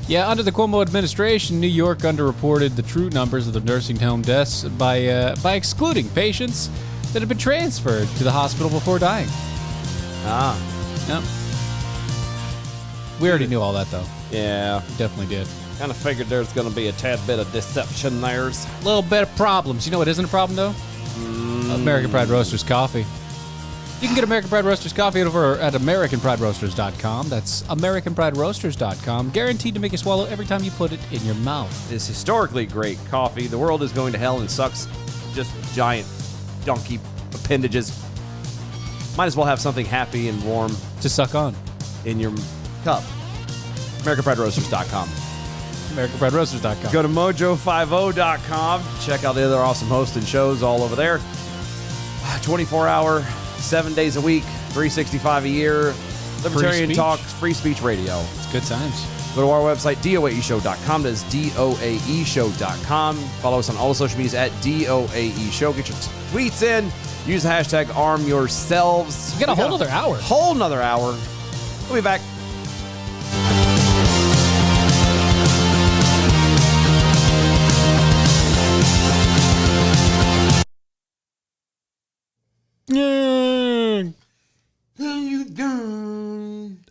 Yeah, under the Cuomo administration, New York underreported the true numbers of the nursing home deaths by excluding patients that had been transferred to the hospital before dying. Yep. We already knew all that, though. Yeah. We definitely did. Kind of figured there's going to be a tad bit of deception there. Little bit of problems. You know what isn't a problem, though? American Pride Roasters coffee. You can get American Pride Roasters coffee over at AmericanPrideRoasters.com. That's AmericanPrideRoasters.com. Guaranteed to make you swallow every time you put it in your mouth. It's historically great coffee. The world is going to hell and sucks just giant donkey appendages. Might as well have something happy and warm To suck on. in your cup. AmericanPrideRoasters.com. AmericanPrideRoasters.com. Go to mojo50.com. Check out the other awesome hosts and shows all over there. 24-hour, 7 days a week, 365 a year. Libertarian speech. Talk, free speech radio. It's good times. Go to our website, doaeshow.com. That's doaeshow.com. Follow us on all the social medias at doaeshow. Get your tweets in. Use the hashtag armyourselves. You got a whole other hour. Whole nother hour. We'll be back.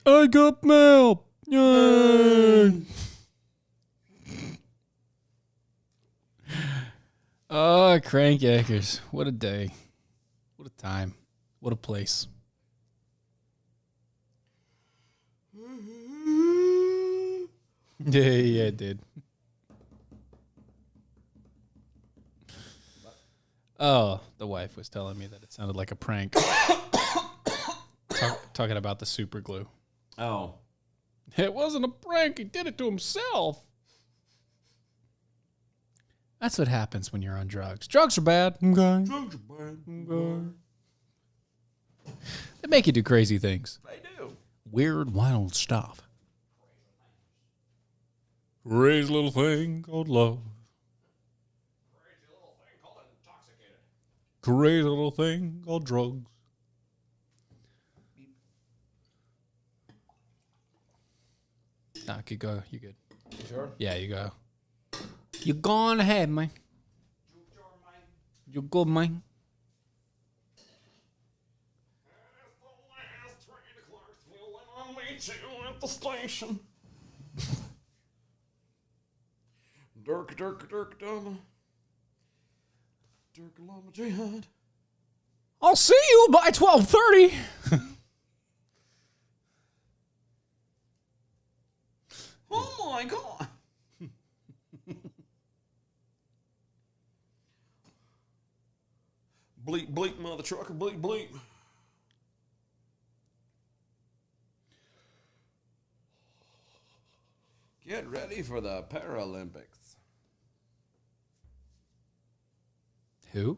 I got mail. Oh, Crank Acres. What a day. What a time. What a place. Yeah, it did. Oh, the wife was telling me that it sounded like a prank. Talking about the super glue. Oh. It wasn't a prank. He did it to himself. That's what happens when you're on drugs. Drugs are bad. Okay. Drugs are bad. Okay. They make you do crazy things. They do. Weird, wild stuff. Crazy little thing called love. Crazy little thing called drugs. Nah, keep go. You good? You sure? Yeah, you go. You gone ahead, man. You good, man. Dirk, Dama. Dirk Lama Jihad. I'll see you by 12:30. Oh my God. Bleep, bleep, mother trucker, bleep, bleep. Get ready for the Paralympics. Who?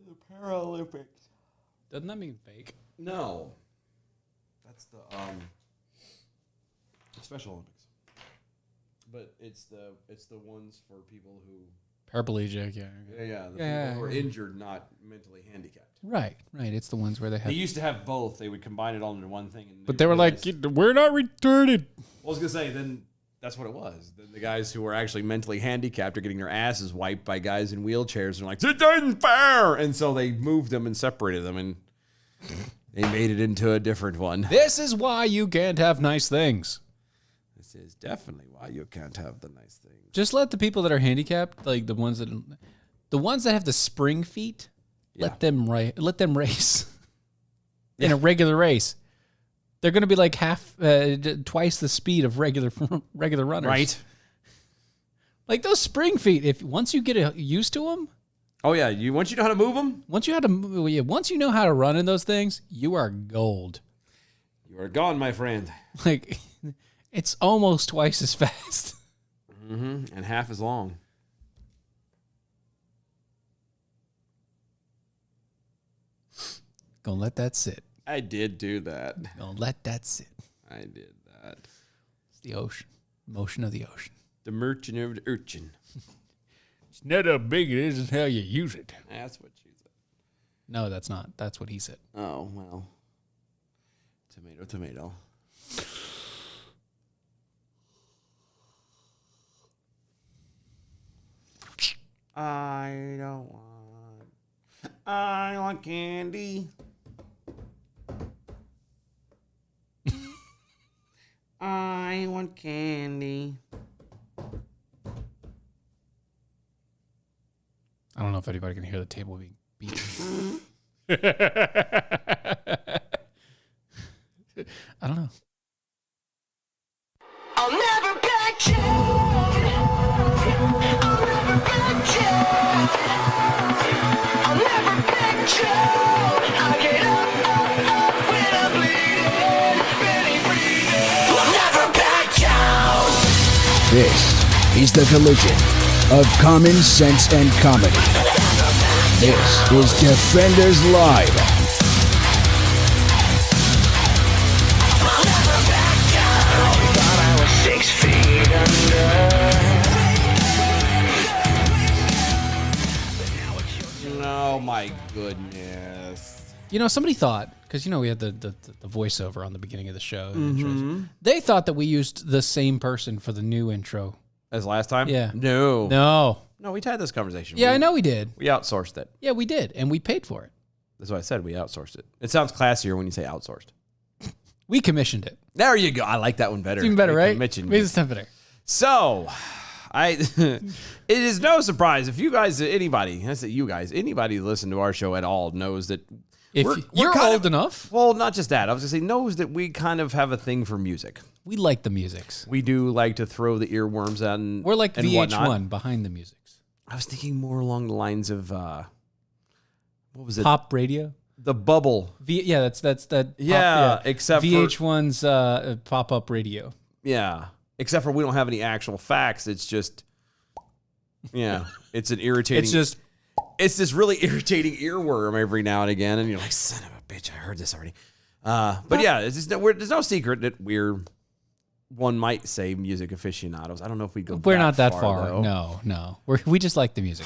The Paralympics. Doesn't that mean fake? No. That's the Special Olympics. But it's the ones for people who Paraplegic, yeah. the Yeah. people who are injured, not mentally handicapped. Right. It's the ones where they have. They used to have both. They would combine it all into one thing. And But they were like, realized- we're not retarded. I was gonna say, then that's what it was. Then the guys who were actually mentally handicapped are getting their asses wiped by guys in wheelchairs, and they're like, "This isn't fair!" And so they moved them and separated them, and they made it into a different one. This is why you can't have nice things. This is definitely why you can't have the nice things. Just let the people that are handicapped, like the ones that have the spring feet, let them race in a regular race. They're going to be like twice the speed of regular runners. Right? Like those spring feet. If once you get used to them, Oh yeah. Once you know how to move them, once you know how to run in those things, you are gold. you are gone, my friend. Like it's almost twice as fast. Mm-hmm. And half as long. Gonna let that sit. I did do that. Gonna let that sit. I did that. It's the ocean. Motion of the ocean. The merchant of the urchin. It's not how big it is, it's how you use it. That's what you said. No, that's not. That's what he said. Oh, well. Tomato, tomato. I want candy. I I want candy. I don't know if anybody can hear the table being beaten. I don't know. I'll never back down. I'll never back down. I'll never back down. I get up when I'm bleeding, barely breathing. I'll never back down. This is the collision of common sense and comedy. This is Defenders Live. I'll never back down. Thought I was 6 feet under. Oh my goodness. You know, somebody thought, because, you know, we had the voiceover on the beginning of the show. Intros. They thought that we used the same person for the new intro. As last time? Yeah. No. No. We had this conversation. Yeah, I know we did. We outsourced it. Yeah, we did. And we paid for it. That's what I said. We outsourced it. It sounds classier when you say outsourced. We commissioned it. There you go. I like that one better. It's even better, We right? commissioned Makes it. it sound better. So, it is no surprise if you guys, anybody, I say you guys, anybody who listen to our show at all knows that If we're you're kind old of, enough, well, not just that. I was going to say knows that we kind of have a thing for music. we like the musics. We do like to throw the earworms out and We're like and VH1 whatnot. behind the musics. I was thinking more along the lines of what was it? Pop radio. The bubble. Yeah, that's that. Yeah, except for VH1's pop-up radio. yeah, except for we don't have any actual facts. It's just it's an irritating. It's this really irritating earworm every now and again, and you're like, son of a bitch, I heard this already. But yeah, there's no secret that one might say music aficionados. I don't know if we go. We're not that far. though. No. We just like the music.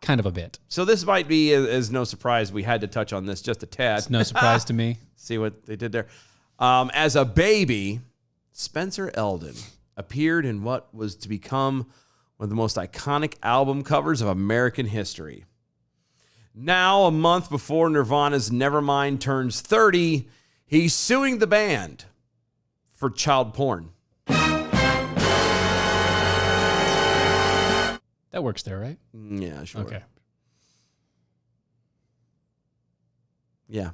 Kind of a bit. So this might be as no surprise. We had to touch on this just a tad. It's no surprise to me. See what they did there. As a baby, Spencer Eldon appeared in what was to become one of the most iconic album covers of American history. Now, a month before Nirvana's Nevermind turns 30, he's suing the band for child porn. That works there, right? Yeah, sure. Okay. Yeah.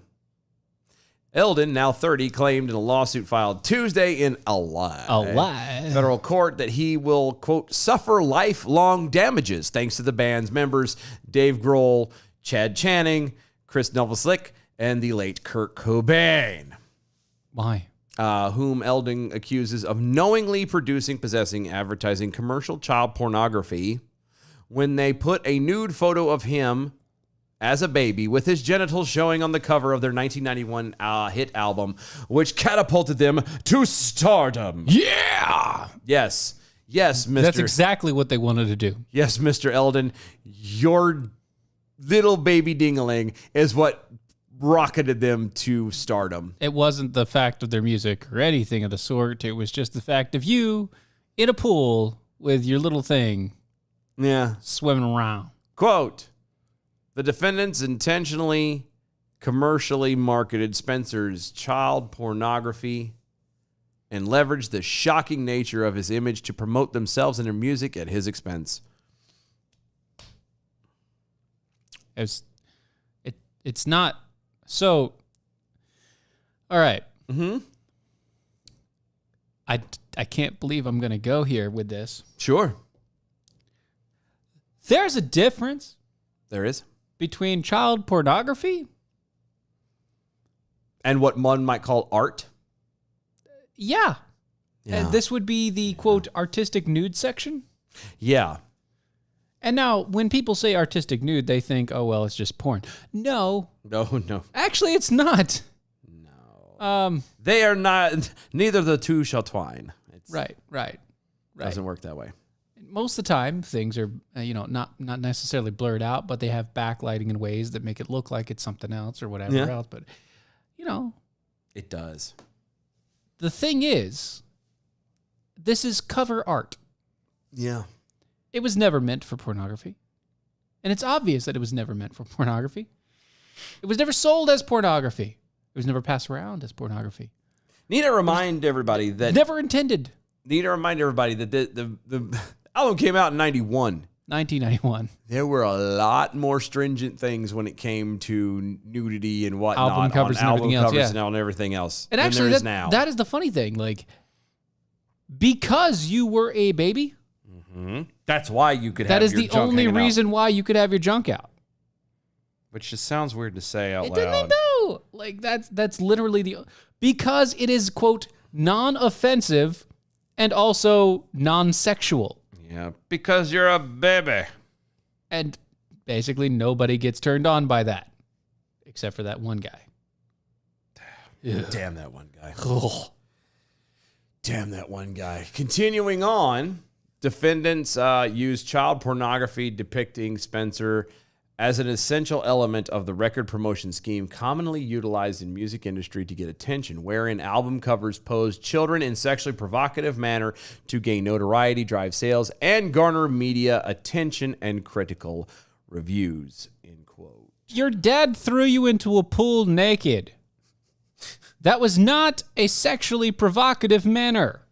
Eldon, now 30, claimed in a lawsuit filed Tuesday in a lie. Federal court that he will, quote, suffer lifelong damages thanks to the band's members, Dave Grohl, Chad Channing, Chris Novoselic, and the late Kurt Cobain. Why? Whom Eldon accuses of knowingly producing, possessing, advertising commercial child pornography when they put a nude photo of him as a baby with his genitals showing on the cover of their 1991 hit album, which catapulted them to stardom. Yeah! Yes, Mr. That's exactly what they wanted to do. Yes, Mr. Eldon, your little baby dingaling is what rocketed them to stardom. It wasn't the fact of their music or anything of the sort. It was just the fact of you in a pool with your little thing Yeah. swimming around. Quote, the defendants intentionally commercially marketed Spencer's child pornography and leveraged the shocking nature of his image to promote themselves and their music at his expense. It's not so. All right. Mm-hmm. I can't believe I'm going to go here with this. Sure. There's a difference There is. between child pornography. And what one might call art. Yeah. Yeah. This would be the quote artistic nude section. Yeah. And now, when people say artistic nude, they think, oh, well, it's just porn. No, No. actually, it's not. No. They are not, neither the two shall twine. It's, Right. Doesn't work that way. Most of the time, things are, not necessarily blurred out, but they have backlighting in ways that make it look like it's something else or whatever Yeah. else. But, It does. the thing is, this is cover art. Yeah. It was never meant for pornography. And it's obvious that it was never meant for pornography. It was never sold as pornography. It was never passed around as pornography. Need to remind everybody that Never intended. the album came out in 91. 1991. There were a lot more stringent things when it came to nudity and whatnot. Album covers and everything else, yeah. and on everything else. And than actually, there is now. that is the funny thing. Like, because you were a baby, That's why you could that have is your the junk only hanging out. reason why you could have your junk out. Which just sounds weird to say out It didn't loud. know. Like that's literally because it is quote non-offensive and also non-sexual. Yeah, because you're a baby. And basically nobody gets turned on by that. Except for that one guy. Damn that one guy. Damn that one guy. Continuing on, defendants used child pornography depicting Spencer as an essential element of the record promotion scheme commonly utilized in music industry to get attention, wherein album covers posed children in sexually provocative manner to gain notoriety, drive sales, and garner media attention and critical reviews. End quote. Your dad threw you into a pool naked. That was not a sexually provocative manner.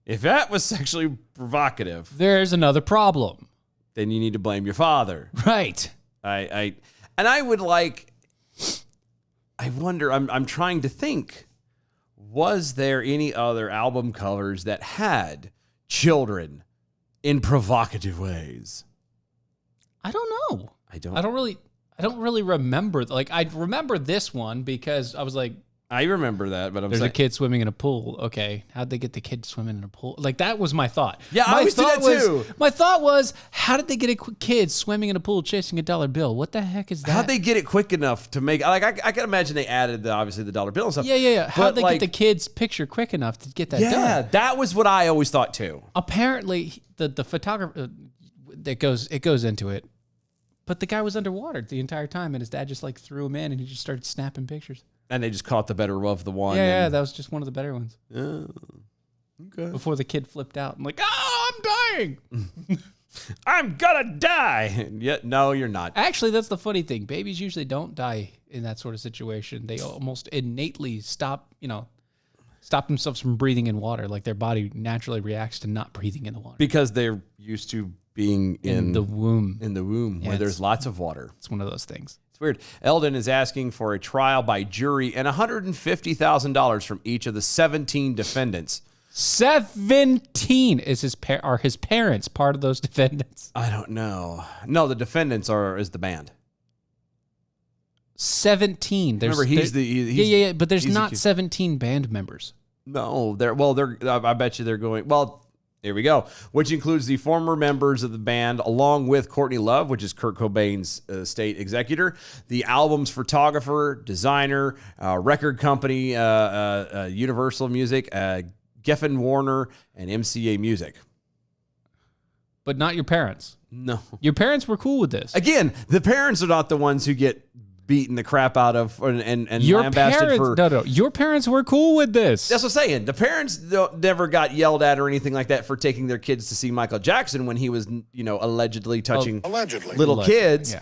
If that was sexually provocative, There's another problem. then you need to blame your father. Right. I wonder, I'm trying to think, was there any other album covers that had children in provocative ways? I don't know. I don't really remember. Like, I remember this one because I was like, I remember that, but I'm there's a saying, kid swimming in a pool. Okay, how'd they get the kid swimming in a pool? Like, that was my thought. Yeah, I My always do thought that too. My thought was, how did they get a kid swimming in a pool chasing a dollar bill? What the heck is that? how'd they get it quick enough to make, like, I can imagine they added obviously the dollar bill and stuff. Yeah. How'd But, they like, get the kid's picture quick enough to get that yeah, done? that was what I always thought too. Apparently, the photographer, it goes into it, but the guy was underwater the entire time, and his dad just like threw him in, and he just started snapping pictures. And they just caught the better of the one. Yeah, and- that was just one of the better ones. Oh, okay. Before the kid flipped out, I'm like, oh, I'm dying. I'm gonna die. Yet, no, you're not. Actually, that's the funny thing. Babies usually don't die in that sort of situation. They almost innately stop themselves from breathing in water. Like their body naturally reacts to not breathing in the water. Because they're used to being In the womb. where Yeah, there's it's- lots of water. It's one of those things. It's weird. Eldon is asking for a trial by jury and $150,000 from each of the 17 defendants. 17 are his parents part of those defendants. I don't know. No, the defendants is the band. 17. Remember, he's yeah. But there's he's not accused. 17 band members. No, I bet you they're going. Well, here we go. Which includes the former members of the band, along with Courtney Love, which is Kurt Cobain's estate executor, the album's photographer, designer, record company, Universal Music, Geffen Warner, and MCA Music. But not your parents. No. Your parents were cool with this. Again, the parents are not the ones who get beaten the crap out of and Your lambasted parents, for. no. Your parents were cool with this. That's what I'm saying. The parents never got yelled at or anything like that for taking their kids to see Michael Jackson when he was, allegedly touching Allegedly. little kids. Yeah.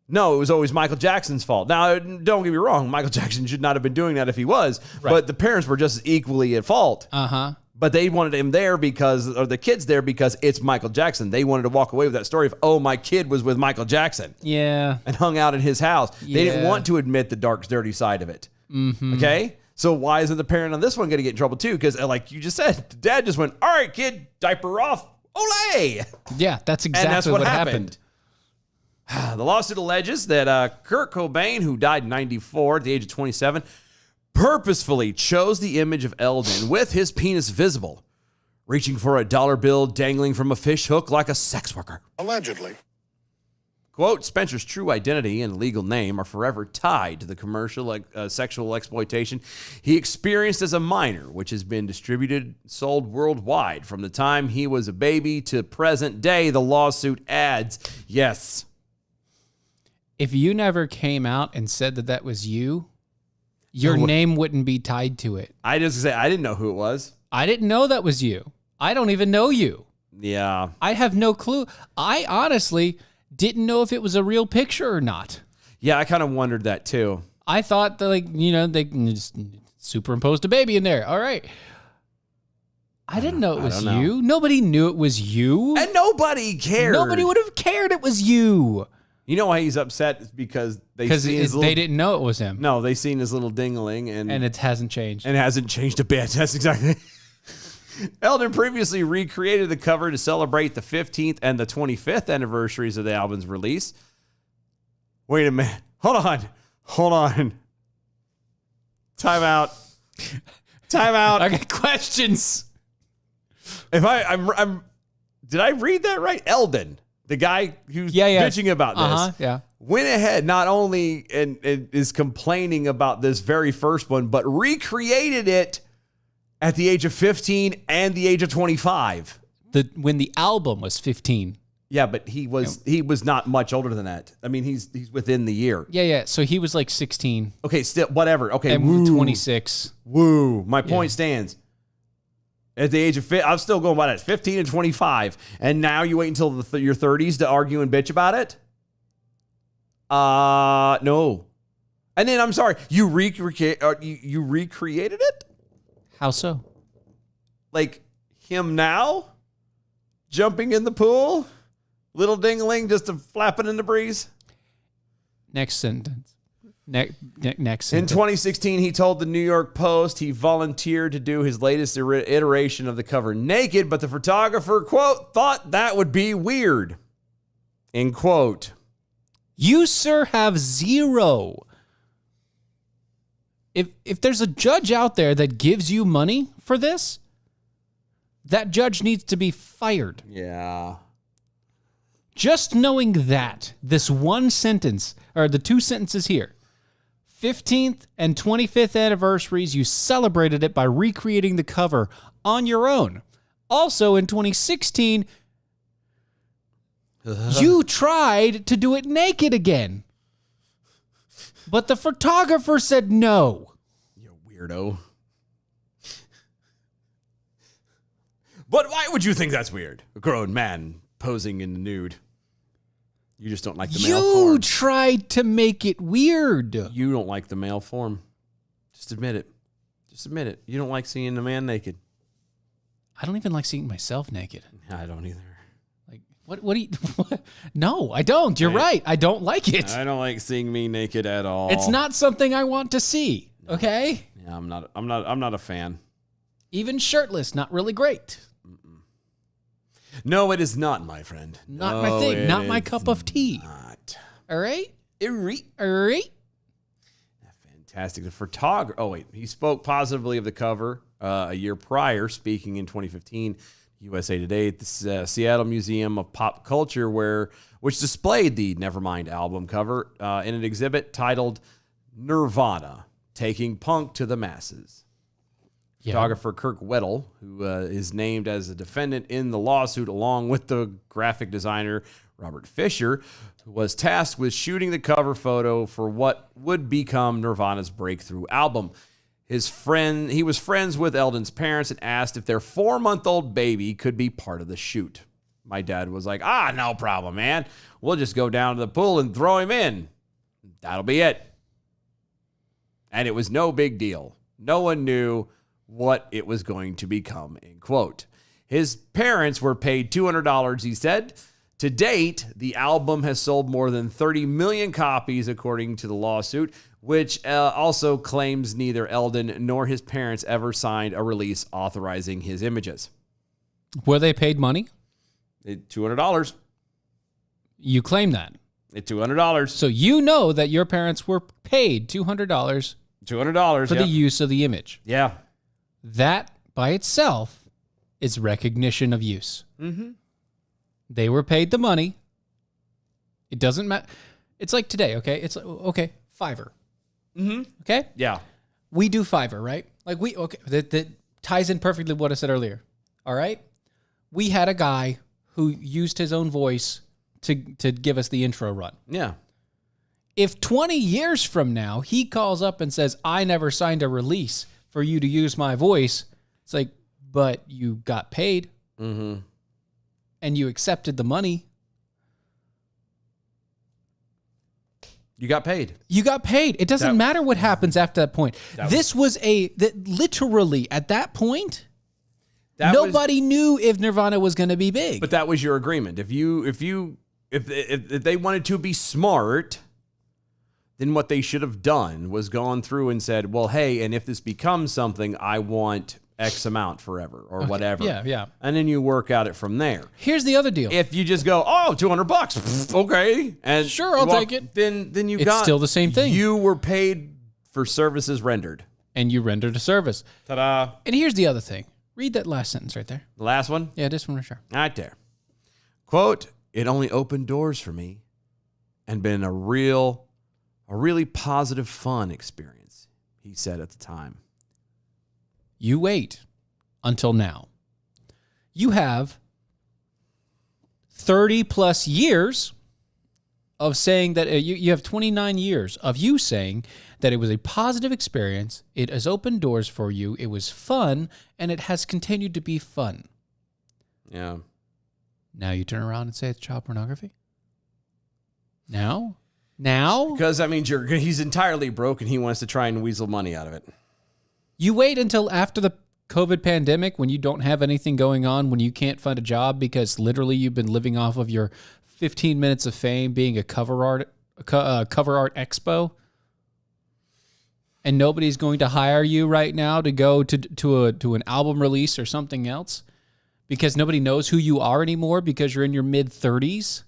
No, it was always Michael Jackson's fault. Now, don't get me wrong. Michael Jackson should not have been doing that if he was, but the parents were just equally at fault. Uh-huh. But they wanted him there or the kids there because it's Michael Jackson. They wanted to walk away with that story of, oh, my kid was with Michael Jackson Yeah. and hung out in his house. They didn't Yeah. want to admit the dark, dirty side of it. Mm-hmm. Okay? So why isn't the parent on this one going to get in trouble too? Because like you just said, dad just went, all right, kid, diaper off. Olay! Yeah, that's exactly And that's what what happened. The lawsuit alleges that Kurt Cobain, who died in 94 at the age of 27, purposefully chose the image of Eldon with his penis visible, reaching for a dollar bill dangling from a fish hook like a sex worker. Allegedly. Quote, Spencer's true identity and legal name are forever tied to the commercial sexual exploitation he experienced as a minor, which has been distributed, sold worldwide from the time he was a baby to present day, the lawsuit adds. Yes. If you never came out and said that was you, your name wouldn't be tied to it. I didn't know who it was. I didn't know that was you. I don't even know you. Yeah. I have no clue. I honestly didn't know if it was a real picture or not. Yeah, I kind of wondered that too. I thought that, they just Superimposed a baby in there. All right. I didn't know it was don't know. you. Nobody knew it was you. And nobody cared. Nobody would have cared it was you. You know why he's upset? It's because Because they didn't know it was him. No, they seen his little dingling And it hasn't changed. and it hasn't changed a bit. That's exactly. Eldon previously recreated the cover to celebrate the 15th and the 25th anniversaries of the album's release. Wait a minute. Hold on. Time out. I got questions. If I'm did I read that right? Eldon, the guy who's Yeah. bitching about this, Yeah. went ahead not only and is complaining about this very first one, but recreated it at the age of 15 and the age of 25. When the album was 15. Yeah, but he was not much older than that. I mean, he's within the year. Yeah. So he was like 16 Okay, still whatever. Okay, and 26. Woo. My point stands. At the age of I'm still going by that. 15 and 25. And now you wait until your 30s to argue and bitch about it? No. And then I'm sorry, you recreated it? How so? Like him now? Jumping in the pool? Little dingling just flapping in the breeze? Next sentence. Next In sentence. 2016, he told the New York Post he volunteered to do his latest iteration of the cover naked, but the photographer, quote, thought that would be weird. End quote. You, sir, have zero. If there's a judge out there that gives you money for this, that judge needs to be fired. Yeah. Just knowing that, this one sentence, or the two sentences here, 15th and 25th anniversaries, you celebrated it by recreating the cover on your own. Also, in 2016, you tried to do it naked again. But the photographer said no. You weirdo. But why would you think that's weird? A grown man posing in the nude. You just don't like the male You form. tried to make it weird. You don't like the male form. Just admit it. Just admit it. You don't like seeing a man naked. I don't even like seeing myself naked. I don't either. Like, what do you... No, I don't. You're right. I don't like it. I don't like seeing me naked at all. It's not something I want to see. Okay? Yeah, I'm not a fan. Even shirtless, not really great. No, it is not, my friend. Not my thing. Not my cup of tea. Not. All right? Fantastic. The photographer. Oh, wait. He spoke positively of the cover a year prior, speaking in 2015, USA Today at the Seattle Museum of Pop Culture, which displayed the Nevermind album cover in an exhibit titled Nirvana, Taking Punk to the Masses. Yeah. Photographer Kirk Weddle, who is named as a defendant in the lawsuit, along with the graphic designer Robert Fisher, who was tasked with shooting the cover photo for what would become Nirvana's breakthrough album. He was friends with Eldon's parents and asked if their 4-month-old baby could be part of the shoot. My dad was like, no problem, man. We'll just go down to the pool and throw him in. That'll be it. And it was no big deal. No one knew what it was going to become, end quote. His parents were paid $200, he said. To date, the album has sold more than 30 million copies, according to the lawsuit, which also claims neither Eldon nor his parents ever signed a release authorizing his images. Were they paid money? $200. You claim that. $200. So you know that your parents were paid $200 $200 for the use of the image. Yeah. That by itself is recognition of use. Mm-hmm. They were paid the money. It doesn't matter. It's like today, okay? It's like, okay, Fiverr. Mm-hmm. Okay? Yeah. We do Fiverr, right? Like that ties in perfectly with what I said earlier. All right? We had a guy who used his own voice to give us the intro run. Yeah. If 20 years from now he calls up and says, I never signed a release for you to use my voice, it's like, but you got paid Mm-hmm. and you accepted the money. You got paid. You got paid. It doesn't matter what happens after that point. This was literally at that point, nobody knew if Nirvana was going to be big. But that was your agreement. If they wanted to be smart, then what they should have done was gone through and said, well, hey, and if this becomes something, I want X amount forever or whatever. Yeah. And then you work out it from there. Here's the other deal. If you just go, oh, $200, okay, and Sure, I'll take it. Then It's still the same thing. You were paid for services rendered. And you rendered a service. Ta-da! And here's the other thing. Read that last sentence right there. The last one, Yeah, this one for sure. right there. Quote: "It only opened doors for me, and been a really positive, fun experience," he said at the time. You wait until now. You have 30 plus years of saying that you have 29 years of you saying that it was a positive experience. It has opened doors for you. It was fun, and it has continued to be fun. Yeah. Now you turn around and say it's child pornography? Now? Because that means he's entirely broke and he wants to try and weasel money out of it. You wait until after the COVID pandemic when you don't have anything going on, when you can't find a job because literally you've been living off of your 15 minutes of fame being a cover art expo, and nobody's going to hire you right now to go to an album release or something else because nobody knows who you are anymore because you're in your mid-30s.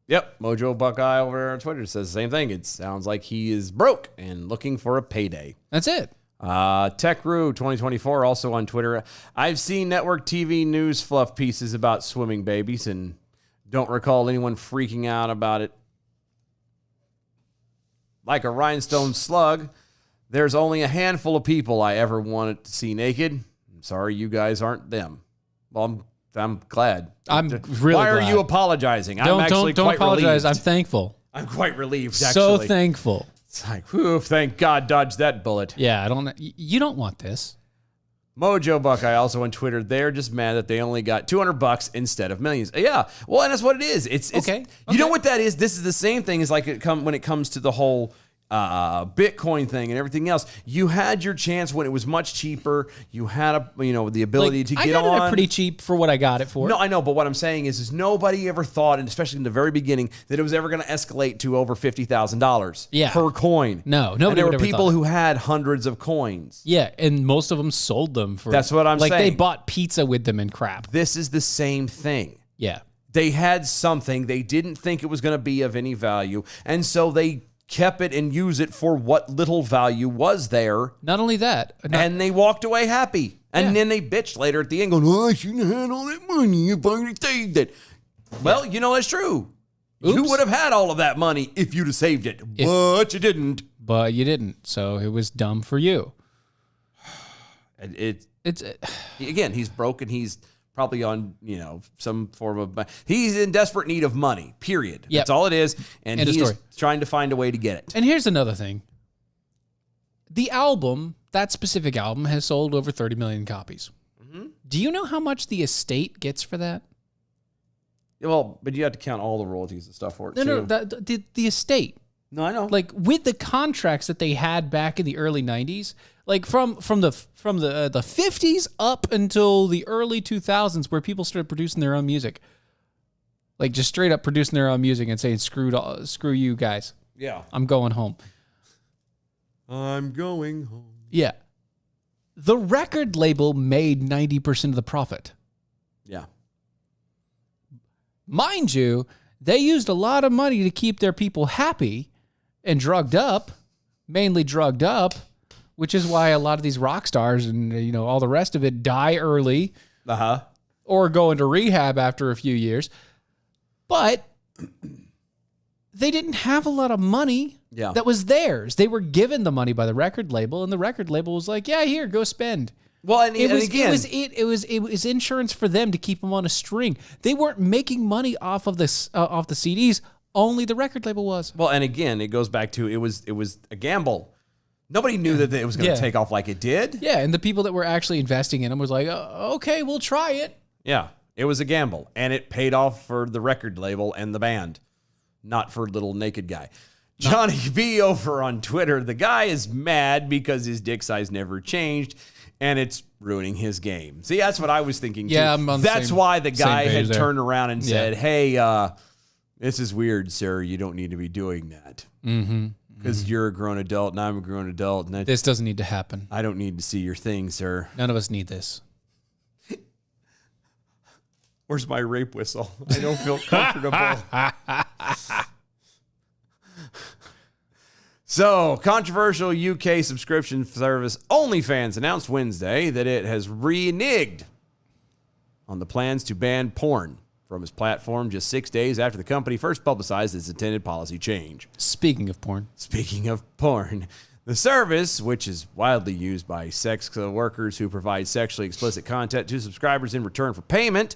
Yep. Mojo Buckeye over there on Twitter says the same thing. It sounds like he is broke and looking for a payday. That's it. TechRoo 2024 also on Twitter. I've seen network TV news fluff pieces about swimming babies and don't recall anyone freaking out about it. Like a rhinestone slug, there's only a handful of people I ever wanted to see naked. I'm sorry you guys aren't them. Well, I'm glad. I'm really Why are glad. you apologizing? Don't apologize. Relieved. I'm thankful. I'm quite relieved, So actually. thankful. It's like, whew, thank God dodged that bullet. Yeah, I don't. You don't want this. Mojo Buckeye also on Twitter. They're just mad that they only got $200 instead of millions. Yeah, well, and that's what it is. It's Okay. You know what that is? This is the same thing as like when it comes to the whole Bitcoin thing and everything else. You had your chance when it was much cheaper. You had the ability to get I got on. it pretty cheap for what I got it for. No, I know, but what I'm saying is nobody ever thought, and especially in the very beginning, that it was ever going to escalate to over $50,000 per coin. No, And nobody there would were ever people thought. who had hundreds of coins. Yeah, and most of them sold them for. That's what I'm like saying. they bought pizza with them and crap. This is the same thing. Yeah. They had something. They didn't think it was going to be of any value. And so they kept it and used it for what little value was there. Not only that, And they walked away happy. And Yeah. then they bitched later at the end going, oh, I shouldn't have had all that money if I'd saved it. Well, that's true. You Oops. would have had all of that money if you'd have saved it. But you didn't. but you didn't, so it was dumb for you. And It's again, he's broke and he's probably on, some form of, he's in desperate need of money, period. Yep. That's all it is. And End of he is story. trying to find a way to get it. And here's another thing. The album, that specific album, has sold over 30 million copies. Mm-hmm. Do you know how much the estate gets for that? Well, but you have to count all the royalties and stuff for it, too. No, the estate. No, I know. Like with the contracts that they had back in the early 90s, like from the 50s up until the early 2000s, where people started producing their own music, like just straight up producing their own music and saying screw you guys, Yeah. I'm going home. I'm going home. Yeah, the record label made 90% of the profit. Yeah. Mind you, they used a lot of money to keep their people happy and drugged up, mainly drugged up, which is why a lot of these rock stars and all the rest of it die early Uh-huh. or go into rehab after a few years. But they didn't have a lot of money Yeah. that was theirs. They were given the money by the record label, and the record label was like, "Yeah, here, go spend." Well, and It again, was insurance for them to keep them on a string. They weren't making money off of this off the CDs. Only the record label was. well, and again, it goes back to it was a gamble. Nobody knew that it was going to Yeah. take off like it did. Yeah, and the people that were actually investing in them was like, "Okay, we'll try it." Yeah, it was a gamble, and it paid off for the record label and the band. not for little naked guy. Johnny B over on Twitter, the guy is mad because his dick size never changed and it's ruining his game. See, that's what I was thinking too. Yeah, I'm on the That's same- why the guy same page had there. turned around and Yeah. said, hey, this is weird, sir. You don't need to be doing that. Because you're a grown adult and I'm a grown adult. And This doesn't need to happen. I don't need to see your thing, sir. None of us need this. Where's my rape whistle? I don't feel comfortable. So, controversial UK subscription service OnlyFans announced Wednesday that it has reneged on the plans to ban porn from its platform just 6 days after the company first publicized its intended policy change. Speaking of porn, Speaking of porn, the service, which is widely used by sex workers who provide sexually explicit content to subscribers in return for payment,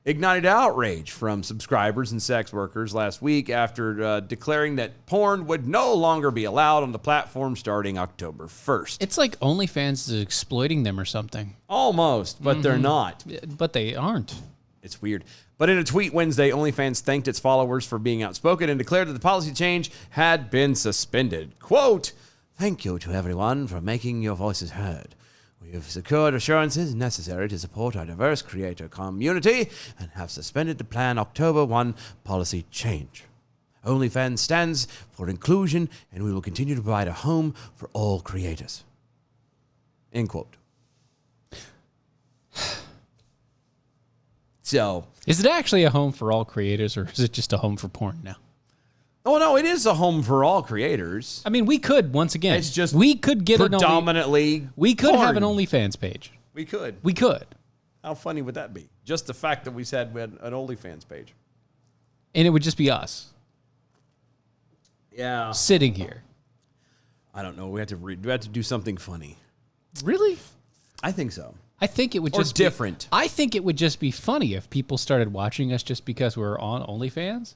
ignited outrage from subscribers and sex workers last week after declaring that porn would no longer be allowed on the platform starting October 1st. it's like OnlyFans is exploiting them or something, Almost, but they're not. but they aren't. It's weird. But in a tweet Wednesday, OnlyFans thanked its followers for being outspoken and declared that the policy change had been suspended. Quote, "Thank you to everyone for making your voices heard. We have secured assurances necessary to support our diverse creator community and have suspended the planned October 1 policy change. OnlyFans stands for inclusion and we will continue to provide a home for all creators." End quote. So, Is it actually a home for all creators, or is it just a home for porn now? oh no, it is a home for all creators. I mean, we could once again. It's just we could get predominantly we could have an porn. OnlyFans page. We could. We could, How funny would that be? Just the fact that we said we had an OnlyFans page. and it would just be us Yeah. sitting here. I don't know. We have to do something funny. Really? I think so. I think it would Or just different. I think it would just be funny if people started watching us just because we're on OnlyFans.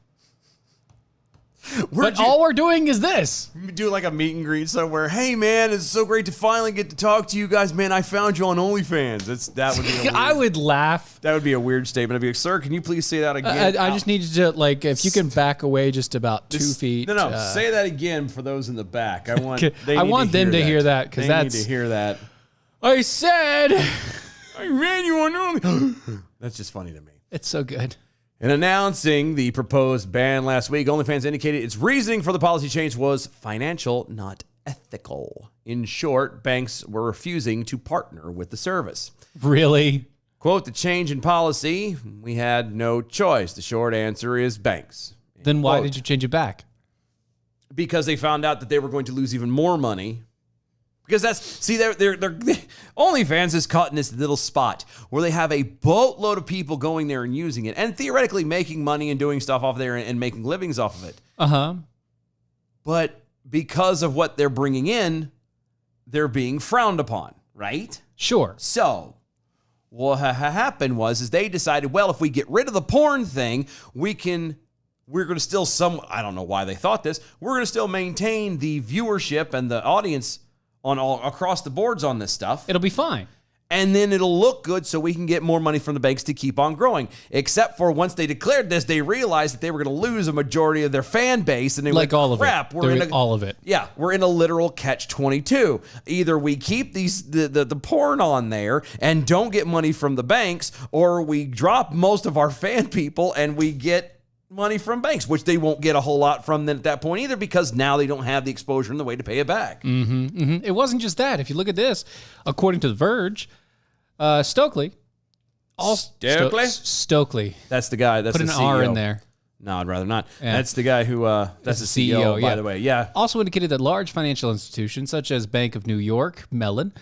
But all we're doing is this. do like a meet and greet somewhere. Hey man, it's so great to finally get to talk to you guys. Man, I found you on OnlyFans. That would be a weird, I would laugh. that would be a weird statement. I'd be like, sir, can you please say that again? I just need you to, like, if you can back away just about 2 feet. No, say that again for those in the back. I want. They I need want them to hear that, 'cause they that's- need to hear that. I said. I ran you on Only. That's just funny to me. It's so good. In announcing the proposed ban last week, OnlyFans indicated its reasoning for the policy change was financial, not ethical. In short, banks were refusing to partner with the service. Really? Quote, "The change in policy, we had no choice." The short answer is banks. Then why Quote, did you change it back? because they found out that they were going to lose even more money. Because they're OnlyFans is caught in this little spot where they have a boatload of people going there and using it and theoretically making money and doing stuff off there and making livings off of it. Uh-huh. But because of what they're bringing in, they're being frowned upon, right? Sure. So what happened was they decided, well, if we get rid of the porn thing, we're going to still I don't know why they thought this. We're going to still maintain the viewership and the audience on all across the boards on this stuff. It'll be fine. And then it'll look good so we can get more money from the banks to keep on growing. Except for once they declared this, they realized that they were going to lose a majority of their fan base. And they Like went, all of crap, it. we're in All of it. Yeah, we're in a literal catch-22. Either we keep the porn on there and don't get money from the banks, or we drop most of our fan people and we get money from banks, which they won't get a whole lot from them at that point either, because now they don't have the exposure and the way to pay it back. It wasn't just that. If you look at this, according to The Verge, Stokely. Stokely. That's the guy. That's Put the an CEO. R in there. No, I'd rather not. Yeah. That's the guy who, that's the CEO, by the way. Yeah. Also indicated that large financial institutions such as Bank of New York, Mellon,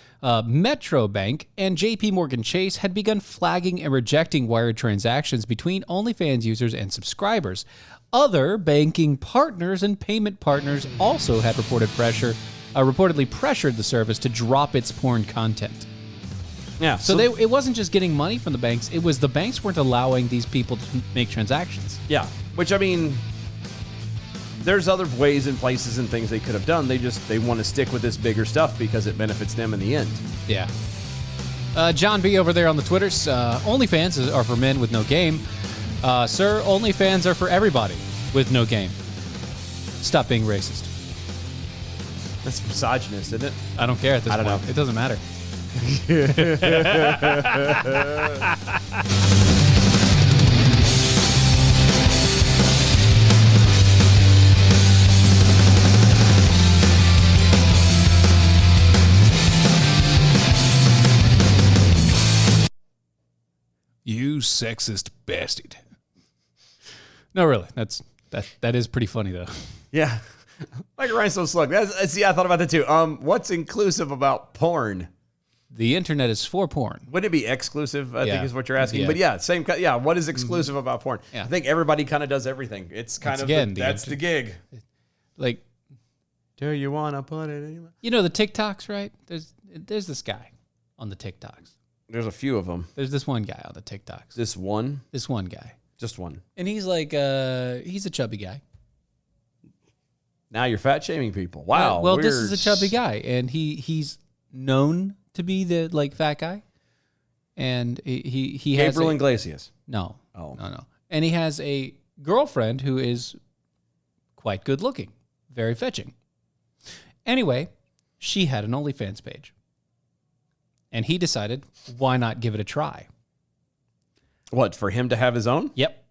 Metro Bank, and JP Morgan Chase had begun flagging and rejecting wired transactions between OnlyFans users and subscribers. Other banking partners and payment partners also had reportedly pressured the service to drop its porn content. Yeah. So it wasn't just getting money from the banks, it was the banks weren't allowing these people to make transactions. Yeah. Which, I mean, there's other ways and places and things they could have done. They want to stick with this bigger stuff because it benefits them in the end. Yeah. John B over there on the Twitters, OnlyFans are for men with no game. Sir, OnlyFans are for everybody with no game. Stop being racist. That's misogynist, isn't it? I don't care at this I don't point. know. It doesn't matter. You sexist bastard. No, really. That is pretty funny though. Yeah. Like Rhinestone Slug. See, I thought about that too. What's inclusive about porn? The internet is for porn. Wouldn't it be exclusive? I Yeah. think is what you're asking. Yeah. But yeah, same. Yeah, what is exclusive about porn? Yeah. I think everybody kind of does everything. It's kind Once of again, that's the gig. Like, Do you want to put it in? you know the TikToks, right? There's this guy on the TikToks. There's a few of them. There's this one guy on the TikToks. This one, This one guy. just one. And he's like he's a chubby guy. Now you're fat shaming people. Wow. Well, this is a chubby guy, and he's known to be the like fat guy, and he has Gabriel Iglesias. no, Oh. no, and he has a girlfriend who is quite good looking, very fetching. Anyway, she had an OnlyFans page, and he decided why not give it a try. What, for him to have his own? Yep,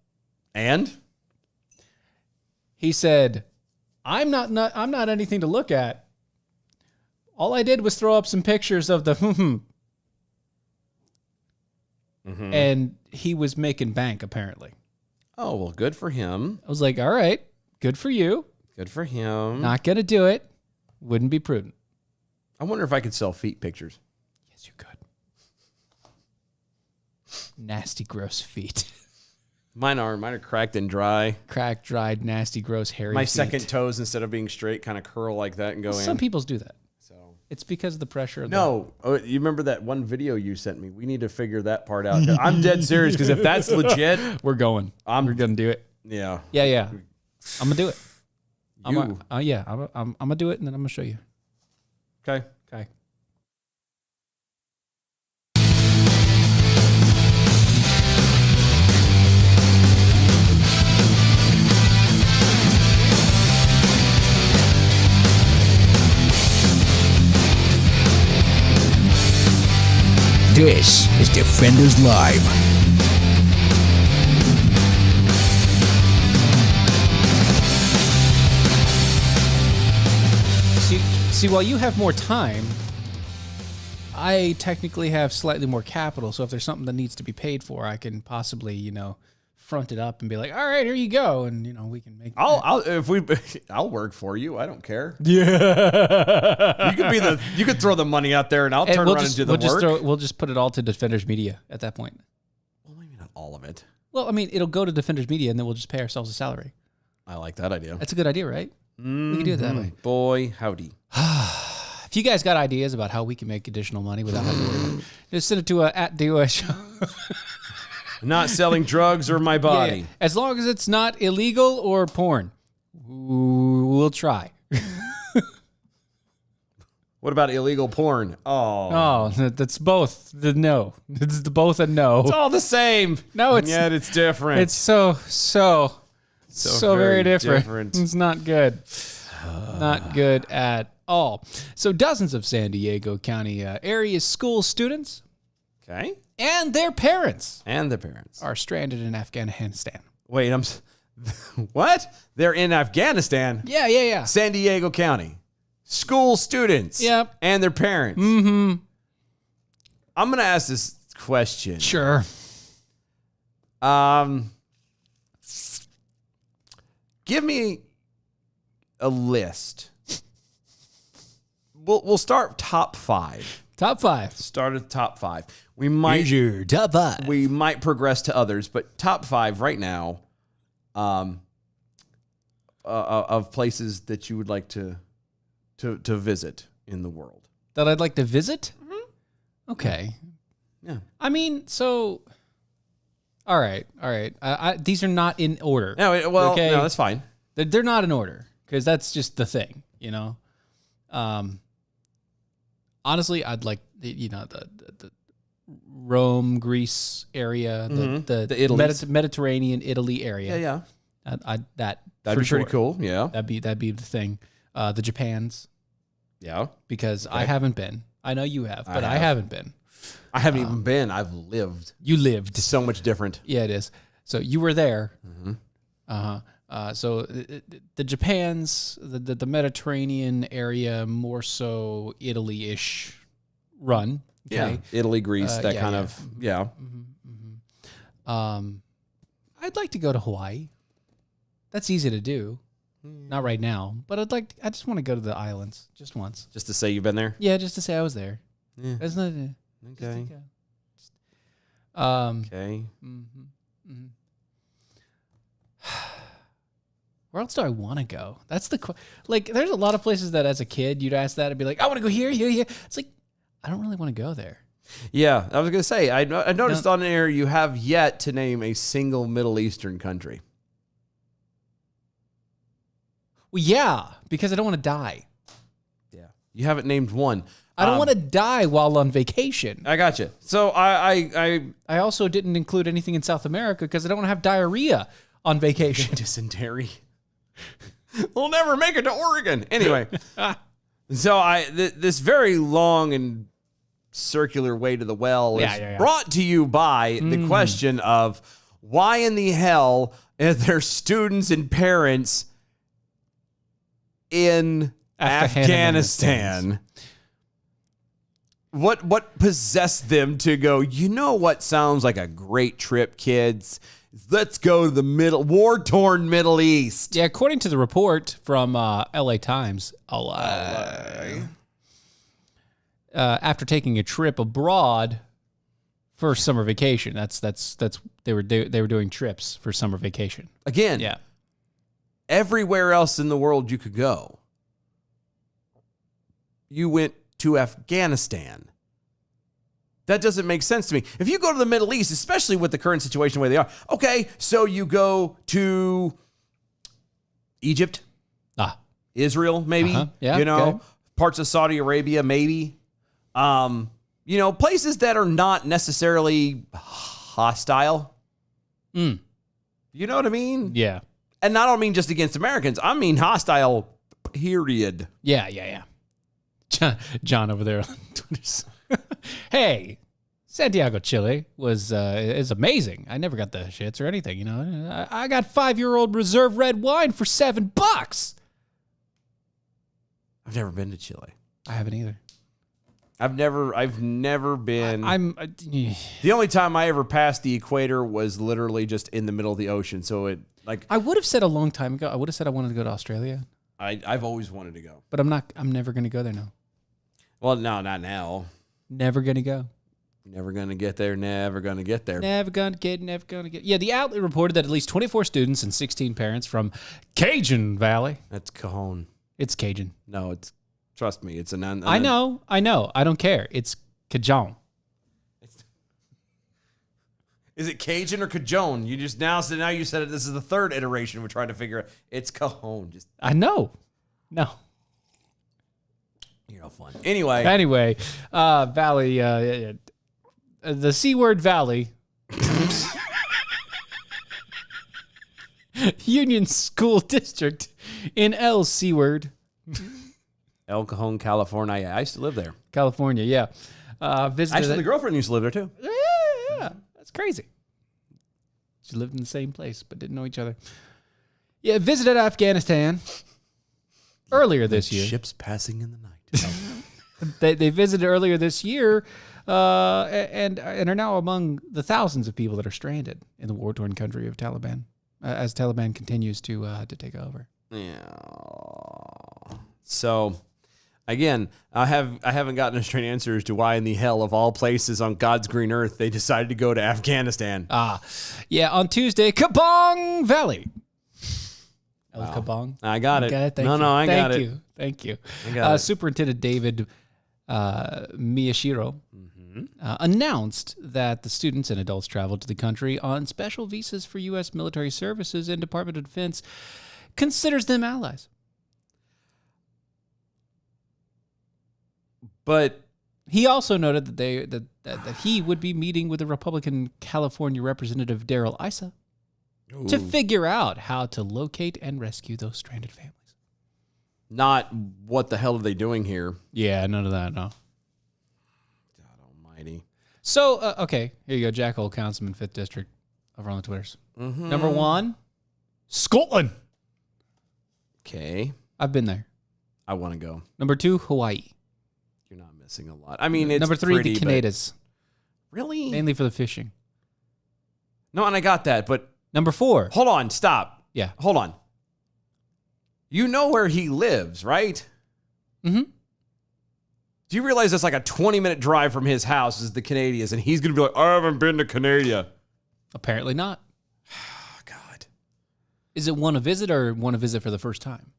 And he said, I'm not anything to look at. All I did was throw up some pictures of the and he was making bank apparently. oh, well, good for him. I was like, all right, good for you. Good for him. Not gonna do it. Wouldn't be prudent. I wonder if I could sell feet pictures. Yes, you could. Nasty, gross feet. Mine are cracked and dry. Cracked, dried, nasty, gross, hairy My feet. second toes, instead of being straight, kind of curl like that and go Some in. people do that. So It's because of the pressure of no, you remember that one video you sent me? We need to figure that part out. I'm dead serious because if that's legit, the... We're going. We're gonna do it. yeah. Yeah. I'm gonna do it. You. I'm gonna do it, and then I'm gonna show you. Okay. Okay. This is Defenders Live. See, while you have more time, I technically have slightly more capital. So if there's something that needs to be paid for, I can possibly, front it up and be like, all right, here you go. And, we can make I'll work for you. I don't care. Yeah. You could throw the money out there and I'll turn around and do the work. We'll just put it all to Defenders Media at that point. Well, maybe not all of it. Well, I mean, it'll go to Defenders Media and then we'll just pay ourselves a salary. I like that idea. That's a good idea, right? We can do it that way. Boy, howdy. If you guys got ideas about how we can make additional money without having to worry about it, just send it to @DOS. Not selling drugs or my body. Yeah. As long as it's not illegal or porn, we'll try. What about illegal porn? Oh. Oh, that's both. No, it's both a no. It's all the same. No, it's Yet it's different. It's so very different. It's not good. Not good at all. So dozens of San Diego County area school students okay. and their parents And the parents. are stranded in Afghanistan. Wait, what? They're in Afghanistan. Yeah. San Diego County. School students. Yep. And their parents. Mm-hmm. I'm going to ask this question. Sure. Give me a list. We'll start top 5. Top 5. Start at the top 5. We might Your top 5. we might progress to others, but top 5 right now of places that you would like to visit in the world. That I'd like to visit? Okay. Yeah. I mean, so... All right. These are not in order. No, Okay. no, that's fine. They're not in order because that's just the thing, Honestly, I'd like the Rome, Greece area, the The Italy. Mediterranean, Italy area. Yeah. That'd for be sure. pretty cool. Yeah. That'd be the thing. The Japans, Yeah. because I haven't been. I know you have, but I have. haven't been. I haven't even been. I've lived. You lived. It's so much different. Yeah, it is. So you were there. Mm-hmm. So the Japan's, the Mediterranean area, more so Italy-ish run. Okay. Yeah. Italy, Greece, that yeah, kind yeah. of, yeah. I'd like to go to Hawaii. That's easy to do. Not right now, but I just want to go to the islands just once. Just to say you've been there. Yeah, just to say I was there. Yeah. That's not just Okay. to go. Okay. Where else do I want to go? That's like. There's a lot of places that, as a kid, you'd ask that and be like, "I want to go here, here, here." It's like, I don't really want to go there. Yeah, I was gonna say. I noticed on there you have yet to name a single Middle Eastern country. Well, yeah, because I don't want to die. Yeah, you haven't named one. I don't want to die while on vacation. I got you. So I I also didn't include anything in South America because I don't want to have diarrhea on vacation. dysentery. We'll never make it to Oregon. Anyway, so this very long and circular way to the well is brought to you by the question of why in the hell are there students and parents in Afghanistan? What possessed them to go, you know what sounds like a great trip, kids? Let's go to the war-torn Middle East. Yeah, according to the report from LA Times, after taking a trip abroad for summer vacation, that's they were doing trips for summer vacation. Again, Yeah. everywhere else in the world you could go, you went to Afghanistan. That doesn't make sense to me. If you go to the Middle East, especially with the current situation where they are, okay, so you go to Egypt, Israel, maybe, Yeah, parts of Saudi Arabia, maybe, places that are not necessarily hostile. You know what I mean? Yeah. And I don't mean just against Americans. I mean hostile, period. Yeah. John over there on Twitter. Hey, Santiago, Chile is amazing. I never got the shits or anything. I got 5-year-old reserve red wine for $7. I've never been to Chile. I haven't either. I've never been. The only time I ever passed the equator was literally just in the middle of the ocean. So I would have said a long time ago. I would have said I wanted to go to Australia, I've always wanted to go. but I'm never going to go there now. Well, no, not now. Never going to go. Never gonna get there. Never gonna get there. Never going to get. Yeah, the outlet reported that at least 24 students and 16 parents from Cajun Valley. That's Cajon. It's Cajun. No, it's. Trust me, it's an. I know. I don't care. It's Cajun. Is it Cajun or Cajon? You just now you said it. This is the third iteration we're trying to figure out. It's Cajon. Just I know. No. you're no fun. Anyway, Valley. The C word Valley. Union School District in El Seward, El Cajon, California. I used to live there. California. Yeah. Actually, the girlfriend used to live there too. Yeah. That's crazy. She lived in the same place but didn't know each other. Yeah, visited Afghanistan earlier this year. Ships passing in the night. They visited earlier this year and are now among the thousands of people that are stranded in the war-torn country of Taliban as Taliban continues to take over. Yeah. So, again, I haven't gotten a straight answer as to why in the hell of all places on God's green earth they decided to go to Afghanistan. Yeah, on Tuesday, Kabong Valley. El Kabong. I got it. Thank you. I got it. Thank you. I got it. Superintendent David Miyashiro announced that the students and adults traveled to the country on special visas for U.S. military services, and Department of Defense considers them allies. But he also noted that he would be meeting with the Republican California Representative Darrell Issa to figure out how to locate and rescue those stranded families. Not what the hell are they doing here? Yeah, none of that, no. God almighty. So, okay, here you go. Jack Hole, Councilman, 5th District, over on the Twitters. Number 1, Scotland. Okay. I've been there. I want to go. Number 2, Hawaii. You're not missing a lot. I mean, it's Number 3, pretty, the but- Canadas, Really? mainly for the fishing. No, and I got that, but Number 4, hold on. Stop. yeah. Hold on. You know where he lives, right? Mm-hmm. Do you realize that's like a 20-minute drive from his house is the Canadians, and he's going to be like, I haven't been to Canada. Apparently not. Oh, God. Is it want to visit or want to visit for the first time?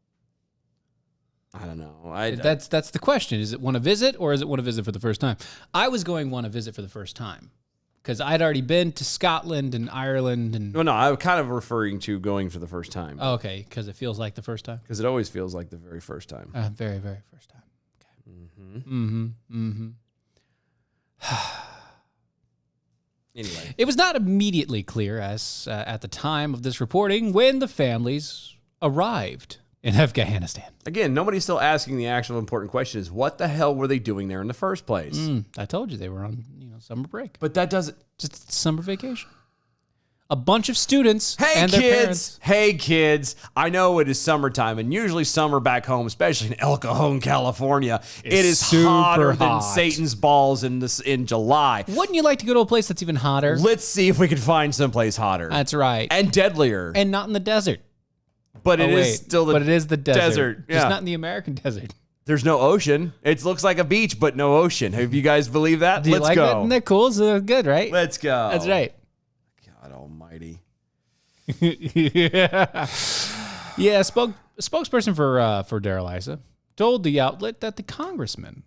I don't know. That's the question. Is it want to visit or is it want to visit for the first time? I was going want to visit for the first time because I'd already been to Scotland and Ireland and. No, I'm kind of referring to going for the first time. Oh, okay, because it feels like the first time. Because it always feels like the very first time. Very, very first time. Okay. Anyway. It was not immediately clear as at the time of this reporting when the families arrived in Afghanistan. Again, nobody's still asking the actual important question is what the hell were they doing there in the first place? I told you they were on summer break, But that doesn't... just summer vacation. A bunch of students Hey, and their kids. parents. Hey, kids. I know it is summertime, and usually summer back home, especially in El Cajon, California, it is super hotter than hot. Satan's balls in July. Wouldn't you like to go to a place that's even hotter? Let's see if we can find someplace hotter. That's right. And deadlier. And not in the desert. But it Oh, is wait. still the But it is the desert. Yeah. Just not in the American desert. There's no ocean. It looks like a beach, but no ocean. Have you guys believe that? Do you Let's like go. that? Isn't that cool? So good, right? Let's go. That's right. God almighty. Yeah. A spokesperson for Darrell Issa told the outlet that the congressman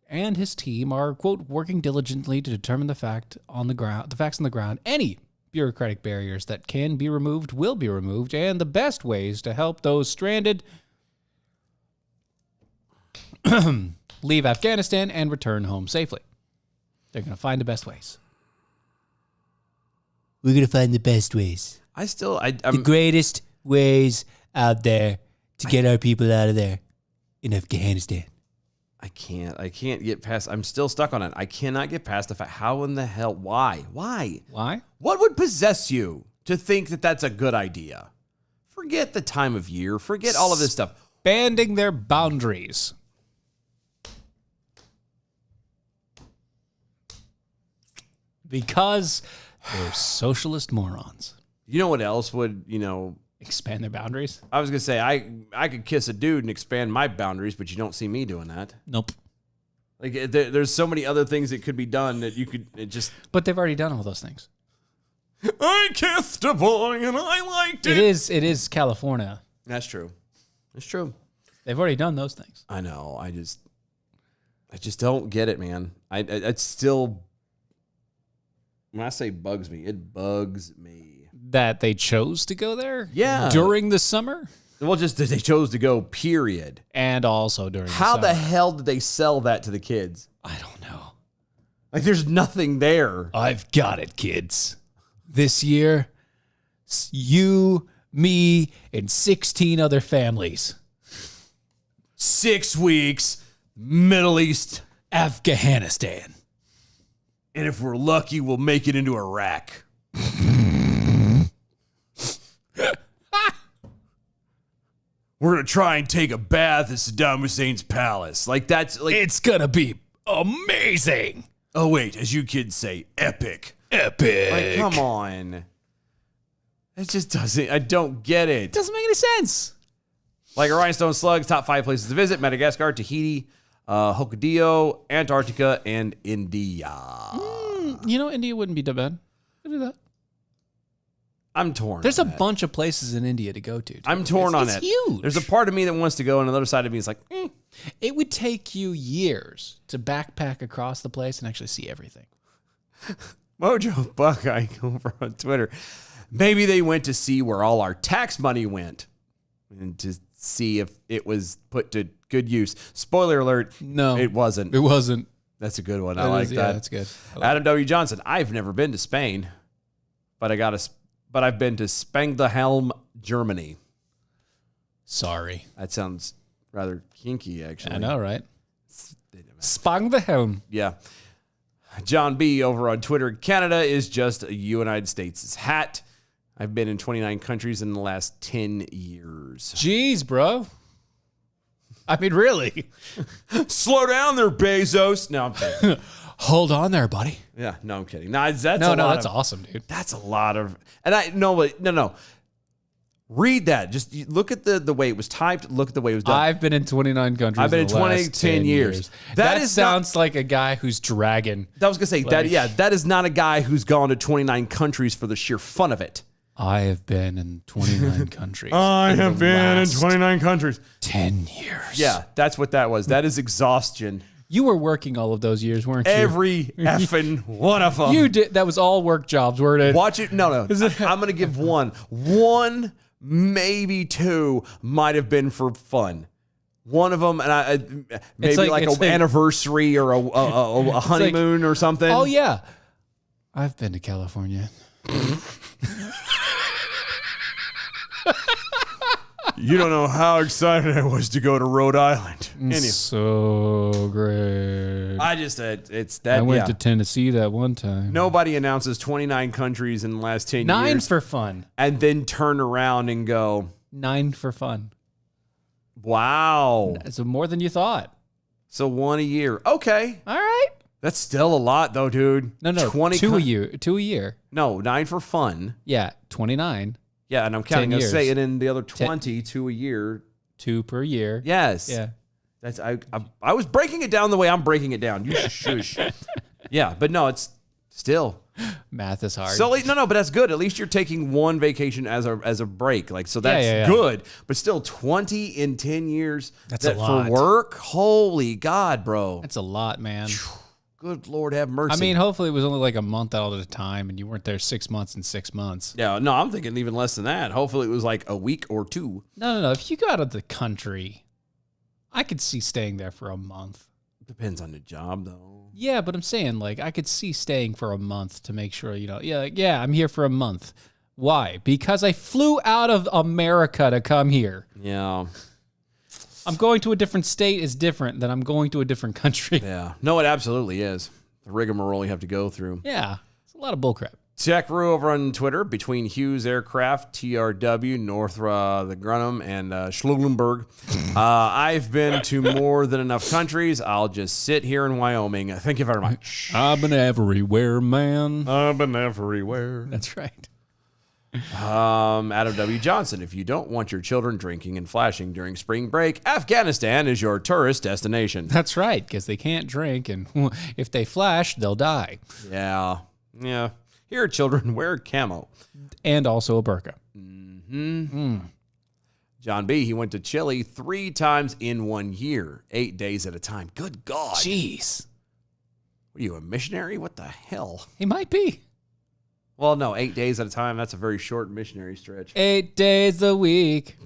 and his team are, quote, working diligently to determine the facts on the ground. Any bureaucratic barriers that can be removed will be removed, and the best ways to help those stranded leave Afghanistan and return home safely. They're going to find the best ways. We're going to find the best ways. I'm Greatest ways out there to get our people out of there in Afghanistan. I can't get past. I'm still stuck on it. I cannot get past the fact. How in the hell? Why? Why? What would possess you to think that that's a good idea? Forget the time of year. Forget all of this stuff. Expanding their boundaries. Because they're socialist morons. You know what else would, Expand their boundaries? I was going to say, I could kiss a dude and expand my boundaries, but you don't see me doing that. Nope. Like, there's so many other things that could be done that you could But they've already done all those things. I kissed a boy and I liked it. It is California. That's true. It's true. They've already done those things. I know. I just don't get it, man. It's still, when I say bugs me, it bugs me. That they chose to go there? Yeah. During the summer? Well, just that they chose to go, period. And also during How the the summer. hell did they sell that to the kids? I don't know. Like, there's nothing there. I've got it, kids. This year, you, me, and 16 other families. 6 weeks, Middle East, Afghanistan. and if we're lucky, we'll make it into Iraq. We're gonna try and take a bath at Saddam Hussein's palace. Like, that's like, It's gonna be amazing. oh wait, as you kids say, epic. Epic. Like, come on. It just doesn't, I don't get it. Doesn't make any sense. Like a rhinestone slugs, top 5 places to visit: Madagascar, Tahiti, Hokkaido, Antarctica, and India. India wouldn't be that bad. Could do that. I'm torn. There's a on that. bunch of places in India to go to. Dude. I'm torn on It's it. huge. There's a part of me that wants to go, and another side of me is like, It would take you years to backpack across the place and actually see everything. Mojo Buckeye over on Twitter. Maybe they went to see where all our tax money went and to see if it was put to good use. Spoiler alert. No. It wasn't. It wasn't. That's a good one. I like that. Yeah, that's good. I like Adam W. Johnson. I've never been to Spain, but I got a but I've been to Spangdahlem, Germany. Sorry. That sounds rather kinky, actually. I know, right? Spang the helm. Yeah. John B. over on Twitter. Canada is just a United States' hat. I've been in 29 countries in the last 10 years. Jeez, bro. I mean, really? Slow down there, Bezos. No, I'm kidding. Hold on there, buddy. Yeah, no, I'm kidding. No, that's That's awesome, dude. That's a lot of, and no. Read that. Just look at the way it was typed. Look at the way it was done. I've been in 29 countries. I've been in the last 10 years. That sounds like a guy who's dragging. I was gonna say that is not a guy who's gone to 29 countries for the sheer fun of it. I have been in 29 countries. I have been in 29 countries. 10 years. Yeah, that's what that was. That is exhaustion. You were working all of those years, weren't you? Every effing one of them. You did. That was all work jobs, weren't it? Watch it. No. I'm going to give one, maybe two might have been for fun. One of them, and maybe like an anniversary or a honeymoon or something. Oh, yeah. I've been to California. You don't know how excited I was to go to Rhode Island. So great. I went to Tennessee that one time. Nobody announces 29 countries in the last 10 9 years. for fun. And then turn around and go, 9 for fun. wow. So more than you thought. So one a year. Okay. All right. That's still a lot though, dude. No, 2 a year. 2 a year. No, 9 for fun. Yeah, 29. Yeah, and I'm counting 10 us years. saying in the other 22 a year. 2 per year. Yes. Yeah. That's I was breaking it down the way I'm breaking it down. You shush. Yeah, but no, it's still Math is hard. so no, but that's good. At least you're taking one vacation as a break. Like so that's Yeah. good. But still 20 in 10 years. That's a lot. For work. Holy God, bro. That's a lot, man. Good Lord have mercy. I mean, hopefully it was only like a month out at a time and you weren't there 6 months and 6 months. yeah, no, I'm thinking even less than that. Hopefully it was like a week or two. No. If you go out of the country, I could see staying there for a month. Depends on the job though. Yeah, but I'm saying like I could see staying for a month to make sure, I'm here for a month. Why? Because I flew out of America to come here. Yeah. I'm going to a different state is different than I'm going to a different country. Yeah. No, it absolutely is. The rigmarole you have to go through. Yeah, it's a lot of bullcrap. Jack Rue over on Twitter, between Hughes Aircraft, TRW, Northrop Grumman, and Schlumberger. I've been to more than enough countries. I'll just sit here in Wyoming. Thank you very much. I've been everywhere, man. I've been everywhere. That's right. Adam W. Johnson, if you don't want your children drinking and flashing during spring break, Afghanistan is your tourist destination. That's right, because they can't drink, and if they flash, they'll die. Yeah. Here, children, wear camo. And also a burqa. John B., he went to Chile 3 times in 1 year, 8 days at a time. Good God. Jeez. What are you, a missionary? What the hell? He might be. Well, no, 8 days at a time. That's a very short missionary stretch. 8 days a week.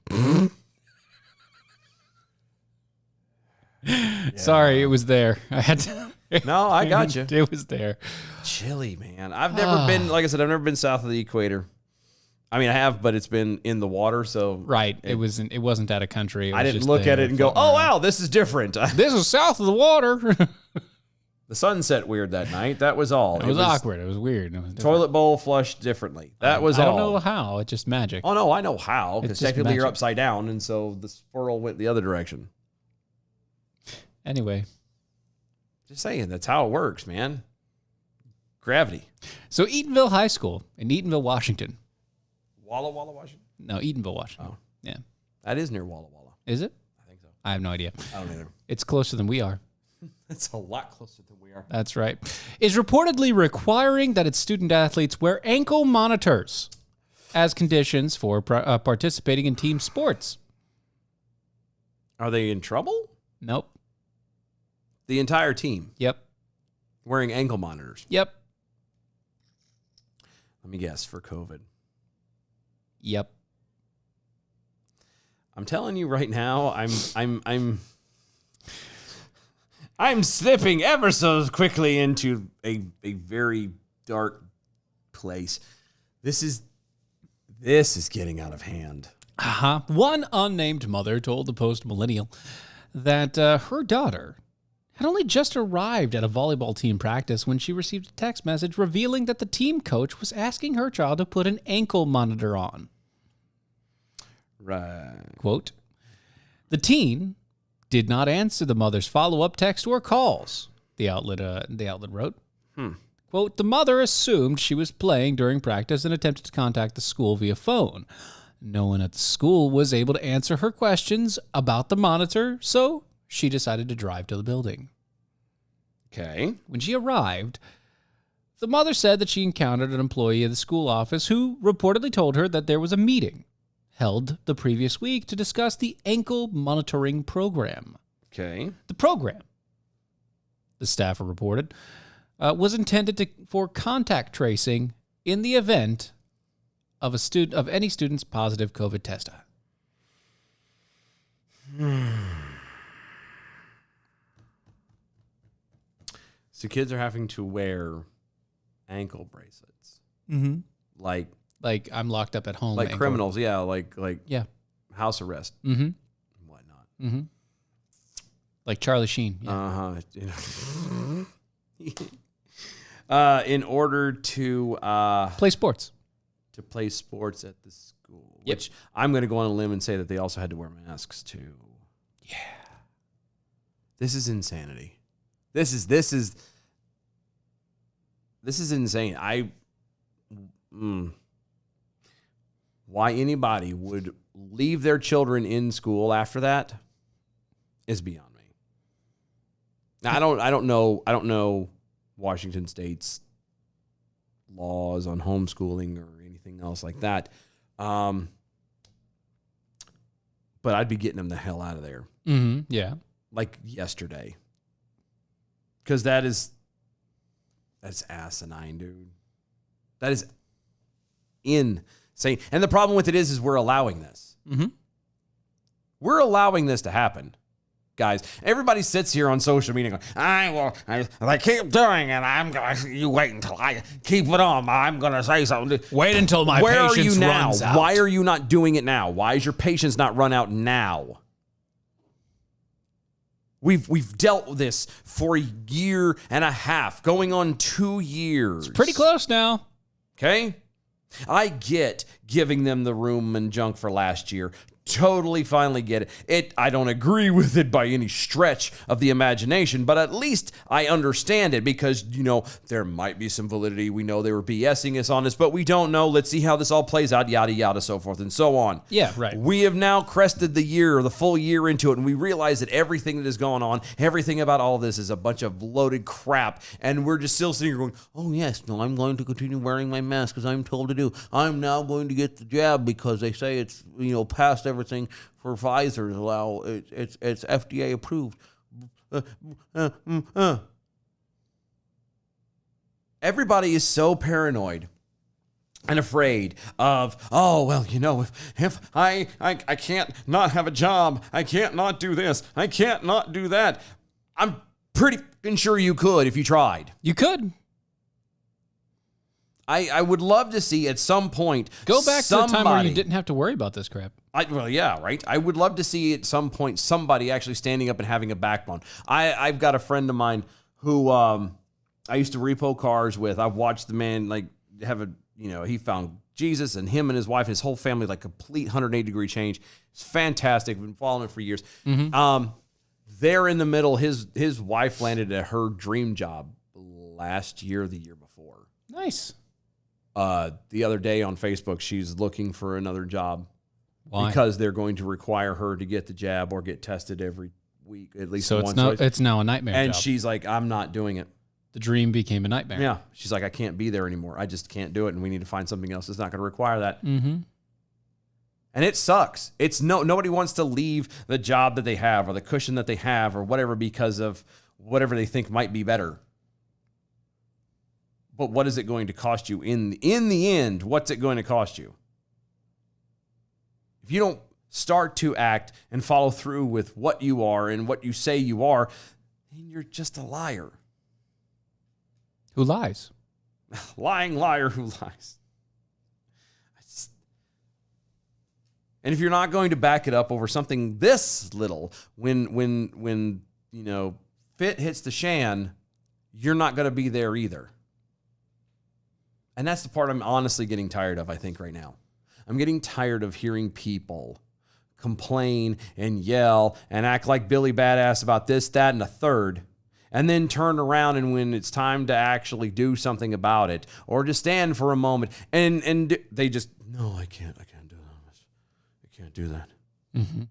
Sorry, it was there. I had to. No, I got you. It was there. Chile, man. I've never been, like I said, I've never been south of the equator. I mean, I have, but it's been in the water, so. Right. It wasn't out of country. I didn't look at it and go, oh, wow, this is different. This is south of the water. The sunset weird that night. That was all. It was awkward. It was weird. It was different. Toilet bowl flushed differently. That was all. I don't know how. It's just magic. Oh, no, I know how. Because It's just technically you're magic. upside down, and so the swirl went the other direction. Anyway. Just saying, that's how it works, man. Gravity. So Eatonville High School in Eatonville, Washington. Walla Walla, Washington? No, Eatonville, Washington. Oh. Yeah. That is near Walla Walla. Is it? I think so. I have no idea. I don't either. It's closer than we are. It's a lot closer than we are. That's right. Is reportedly requiring that its student athletes wear ankle monitors as conditions for participating in team sports. Are they in trouble? Nope. The entire team Yep. wearing ankle monitors. Yep. Let me guess, for COVID. Yep. I'm telling you right now, I'm slipping ever so quickly into a very dark place. This is This is getting out of hand. One unnamed mother told the Post Millennial that her daughter had only just arrived at a volleyball team practice when she received a text message revealing that the team coach was asking her child to put an ankle monitor on. Right. Quote, the teen did not answer the mother's follow-up text or calls, the outlet wrote. Quote, the mother assumed she was playing during practice and attempted to contact the school via phone. No one at the school was able to answer her questions about the monitor, so she decided to drive to the building. Okay. When she arrived, the mother said that she encountered an employee of the school office who reportedly told her that there was a meeting held the previous week to discuss the ankle monitoring program. Okay. The program, the staffer reported, was intended for contact tracing in the event of any student's positive COVID test. So kids are having to wear ankle bracelets, Mm-hmm. like Like I'm locked up at home. ankle. criminals. Yeah, like Yeah. house arrest Mm-hmm. and whatnot. Mm-hmm. Like Charlie Sheen. Yeah. In order to Play sports. play sports at the school, Yep. which I'm going to go on a limb and say that they also had to wear masks too. Yeah, this is insanity. This is insane. Why anybody would leave their children in school after that is beyond me. Now, I don't know Washington State's laws on homeschooling or anything else like that. But I'd be getting them the hell out of there. Mm-hmm. Yeah. Like yesterday. Because that's asinine, dude. That is insane. And the problem with it is we're allowing this. Mm-hmm. We're allowing this to happen, guys. Everybody sits here on social media going, I keep doing it. You wait until I keep it on. I'm going to say something. Wait until my Where are patience you now? runs out. Why are you not doing it now? Why is your patience not run out now? We've dealt with this for a year and a half, going on 2 years. Pretty close now. Okay? I get giving them the room and junk for last year. Totally, finally get it. I don't agree with it by any stretch of the imagination, but at least I understand it because, there might be some validity. We know they were BSing us on this, but we don't know. Let's see how this all plays out, yada, yada, so forth and so on. Yeah, right. We have now crested the full year into it, and we realize that everything that is going on, everything about all this is a bunch of loaded crap, and we're just still sitting here going, oh, yes, no, I'm going to continue wearing my mask as I'm told to do. I'm now going to get the jab because they say it's, past everything for Pfizer to allow it's FDA approved. Everybody is so paranoid and afraid of, if I can't not have a job, I can't not do this, I can't not do that. I'm pretty sure you could if you tried. You could. I would love to see at some point Go back to the time where you somebody- didn't have to worry about this crap. right. I would love to see at some point somebody actually standing up and having a backbone. I've got a friend of mine who I used to repo cars with. I've watched the man he found Jesus, and him and his wife and his whole family, like complete 180-degree change. It's fantastic. Been following it for years. Mm-hmm. They're in the middle. His wife landed at her dream job last year or the year before. Nice. The other day on Facebook, she's looking for another job. Why? Because they're going to require her to get the jab or get tested every week, at least So once. it's now a nightmare and job. she's like, I'm not doing it. The dream became a nightmare. Yeah. She's like, I can't be there anymore. I just can't do it. And we need to find something else that's not going to require that. Mm-hmm. And it sucks. Nobody wants to leave the job that they have or the cushion that they have or whatever because of whatever they think might be better. But what is it going to cost you in the end? What's it going to cost you? If you don't start to act and follow through with what you are and what you say you are, then you're just a liar. Who lies? Lying liar who lies. And if you're not going to back it up over something this little, when fit hits the shan, you're not going to be there either. And that's the part I'm honestly getting tired of, I think, right now. I'm getting tired of hearing people complain and yell and act like Billy Badass about this, that, and a third, and then turn around and when it's time to actually do something about it or to stand for a moment and they just, no, I can't do that. I can't do that. Mm-hmm.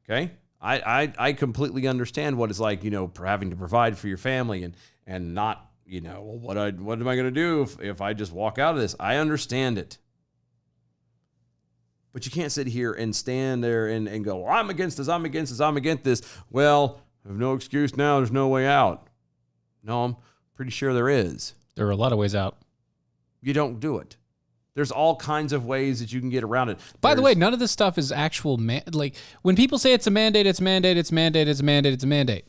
Okay? I completely understand what it's like, having to provide for your family and not, well, what am I going to do if I just walk out of this? I understand it. But you can't sit here and stand there and go, well, I'm against this, I'm against this, I'm against this. Well, I have no excuse now, there's no way out. No, I'm pretty sure there is. There are a lot of ways out. You don't do it. There's all kinds of ways that you can get around it. By the way, none of this stuff is actual, like, when people say it's a mandate, it's a mandate, it's a mandate, it's a mandate, it's a mandate.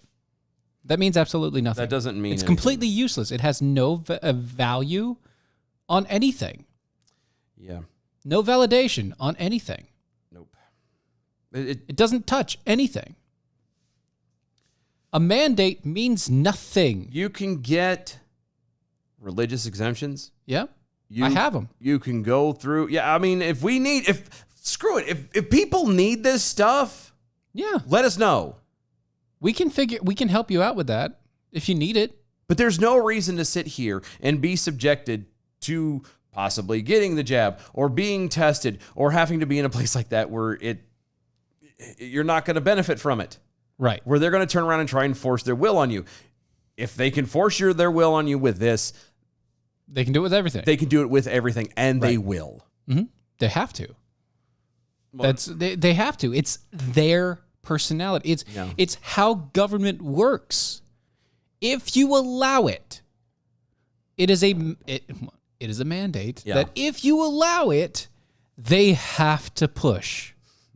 That means absolutely nothing. That doesn't mean it's anything. completely useless. It has no value on anything. Yeah. No validation on anything. Nope. It doesn't touch anything. A mandate means nothing. You can get religious exemptions. Yeah, I have them. You can go through. Yeah, I mean, screw it. If people need this stuff, Yeah, let us know. we can help you out with that if you need it. But there's no reason to sit here and be subjected to possibly getting the jab or being tested or having to be in a place like that where you're not going to benefit from it. Right. Where they're going to turn around and try and force their will on you. If they can force their will on you with this, They can do it with everything. they can do it with everything, and they Right. will. Mm-hmm. They have to. They have to. It's their personality. It's how government works. If you allow it, it is a mandate Yeah. that if you allow it, they have to push.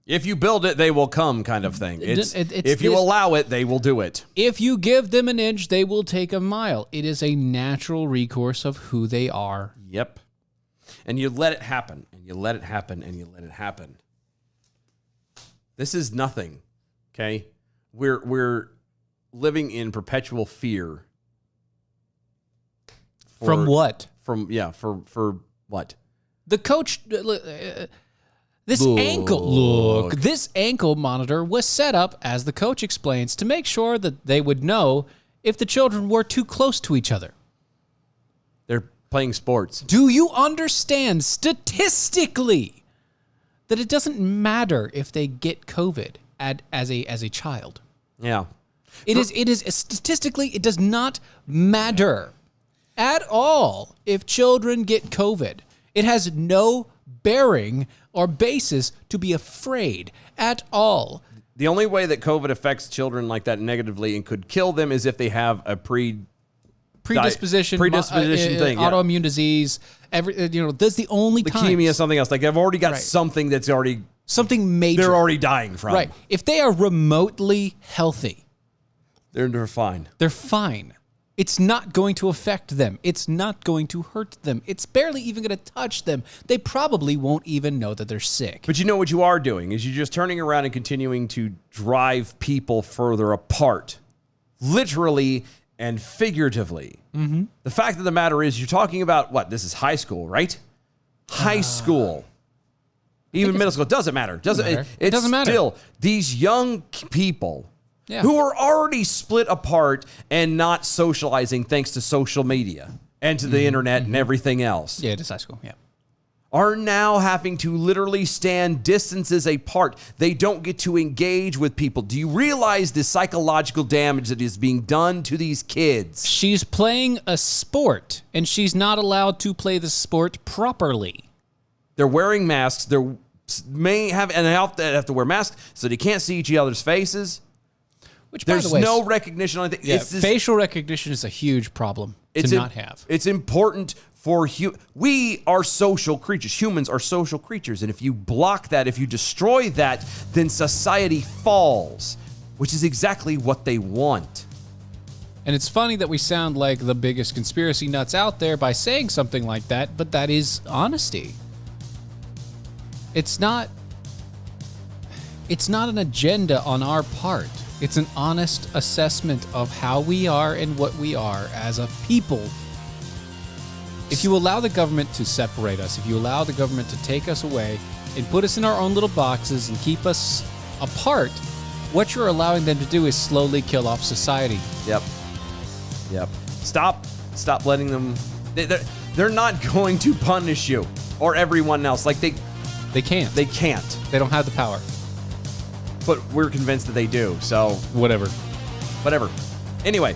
If you build it, they will come kind of thing. It's If you this- allow it, they will do it. If you give them an inch, they will take a mile. It is a natural recourse of who they are. Yep. And you let it happen, and you let it happen, and you let it happen. This is nothing, okay? We're living in perpetual fear. From what? For what? The coach, this ankle monitor was set up, as the coach explains, to make sure that they would know if the children were too close to each other. They're playing sports. Do you understand statistically that it doesn't matter if they get COVID as a child? Yeah. It is statistically, it does not matter at all if children get COVID. It has no bearing or basis to be afraid at all. The only way that COVID affects children like that negatively and could kill them is if they have a predisposition thing. Yeah. Autoimmune disease. That's the only time. Leukemia, something else. Like they've already got Right. something that's already Something major. they're already dying from. Right. If they are remotely healthy, They're fine. they're fine. It's not going to affect them. It's not going to hurt them. It's barely even going to touch them. They probably won't even know that they're sick. But you know what you are doing is you're just turning around and continuing to drive people further apart, literally and figuratively. Mm-hmm. The fact of the matter is you're talking about what? This is high school, right? High school. Even middle school. It doesn't matter. It doesn't matter. Still, these young people Yeah. who are already split apart and not socializing thanks to social media and to the internet and everything else. Yeah, it is high school. Yeah. Are now having to literally stand distances apart. They don't get to engage with people. Do you realize the psychological damage that is being done to these kids? She's playing a sport, and she's not allowed to play the sport properly. They're wearing masks. They have to wear masks so they can't see each other's faces. Which, by There's the way, no recognition on anything. yeah, It's this- facial recognition is a huge problem to not have. It's important for we are social creatures. Humans are social creatures, and if you block that, if you destroy that, then society falls, which is exactly what they want. And it's funny that we sound like the biggest conspiracy nuts out there by saying something like that, but that is honesty. It's not It's not an agenda on our part. It's an honest assessment of how we are and what we are as a people. If you allow the government to separate us, if you allow the government to take us away and put us in our own little boxes and keep us apart, what you're allowing them to do is slowly kill off society. Yep. Stop letting them. They're not going to punish you or everyone else. Like They can't. they can't. They don't have the power. But we're convinced that they do. So Whatever. Anyway,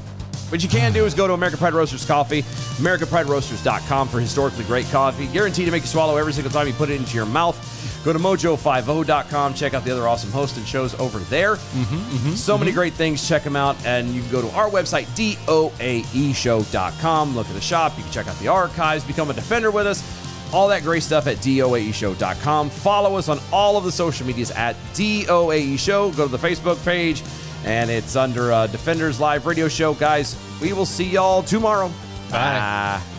what you can do is go to American Pride Roasters Coffee, AmericanPrideRoasters.com for historically great coffee, guaranteed to make you swallow every single time you put it into your mouth. Go to Mojo50.com, check out the other awesome hosts and shows over there. So many great things. Check them out. And you can go to our website, DOAEshow.com. Look at the shop. You can check out the archives, become a defender with us. All that great stuff at DOAEshow.com. Follow us on all of the social medias at DOAE Show. Go to the Facebook page, and it's under Defenders Live Radio Show. Guys, we will see y'all tomorrow. Bye. Bye.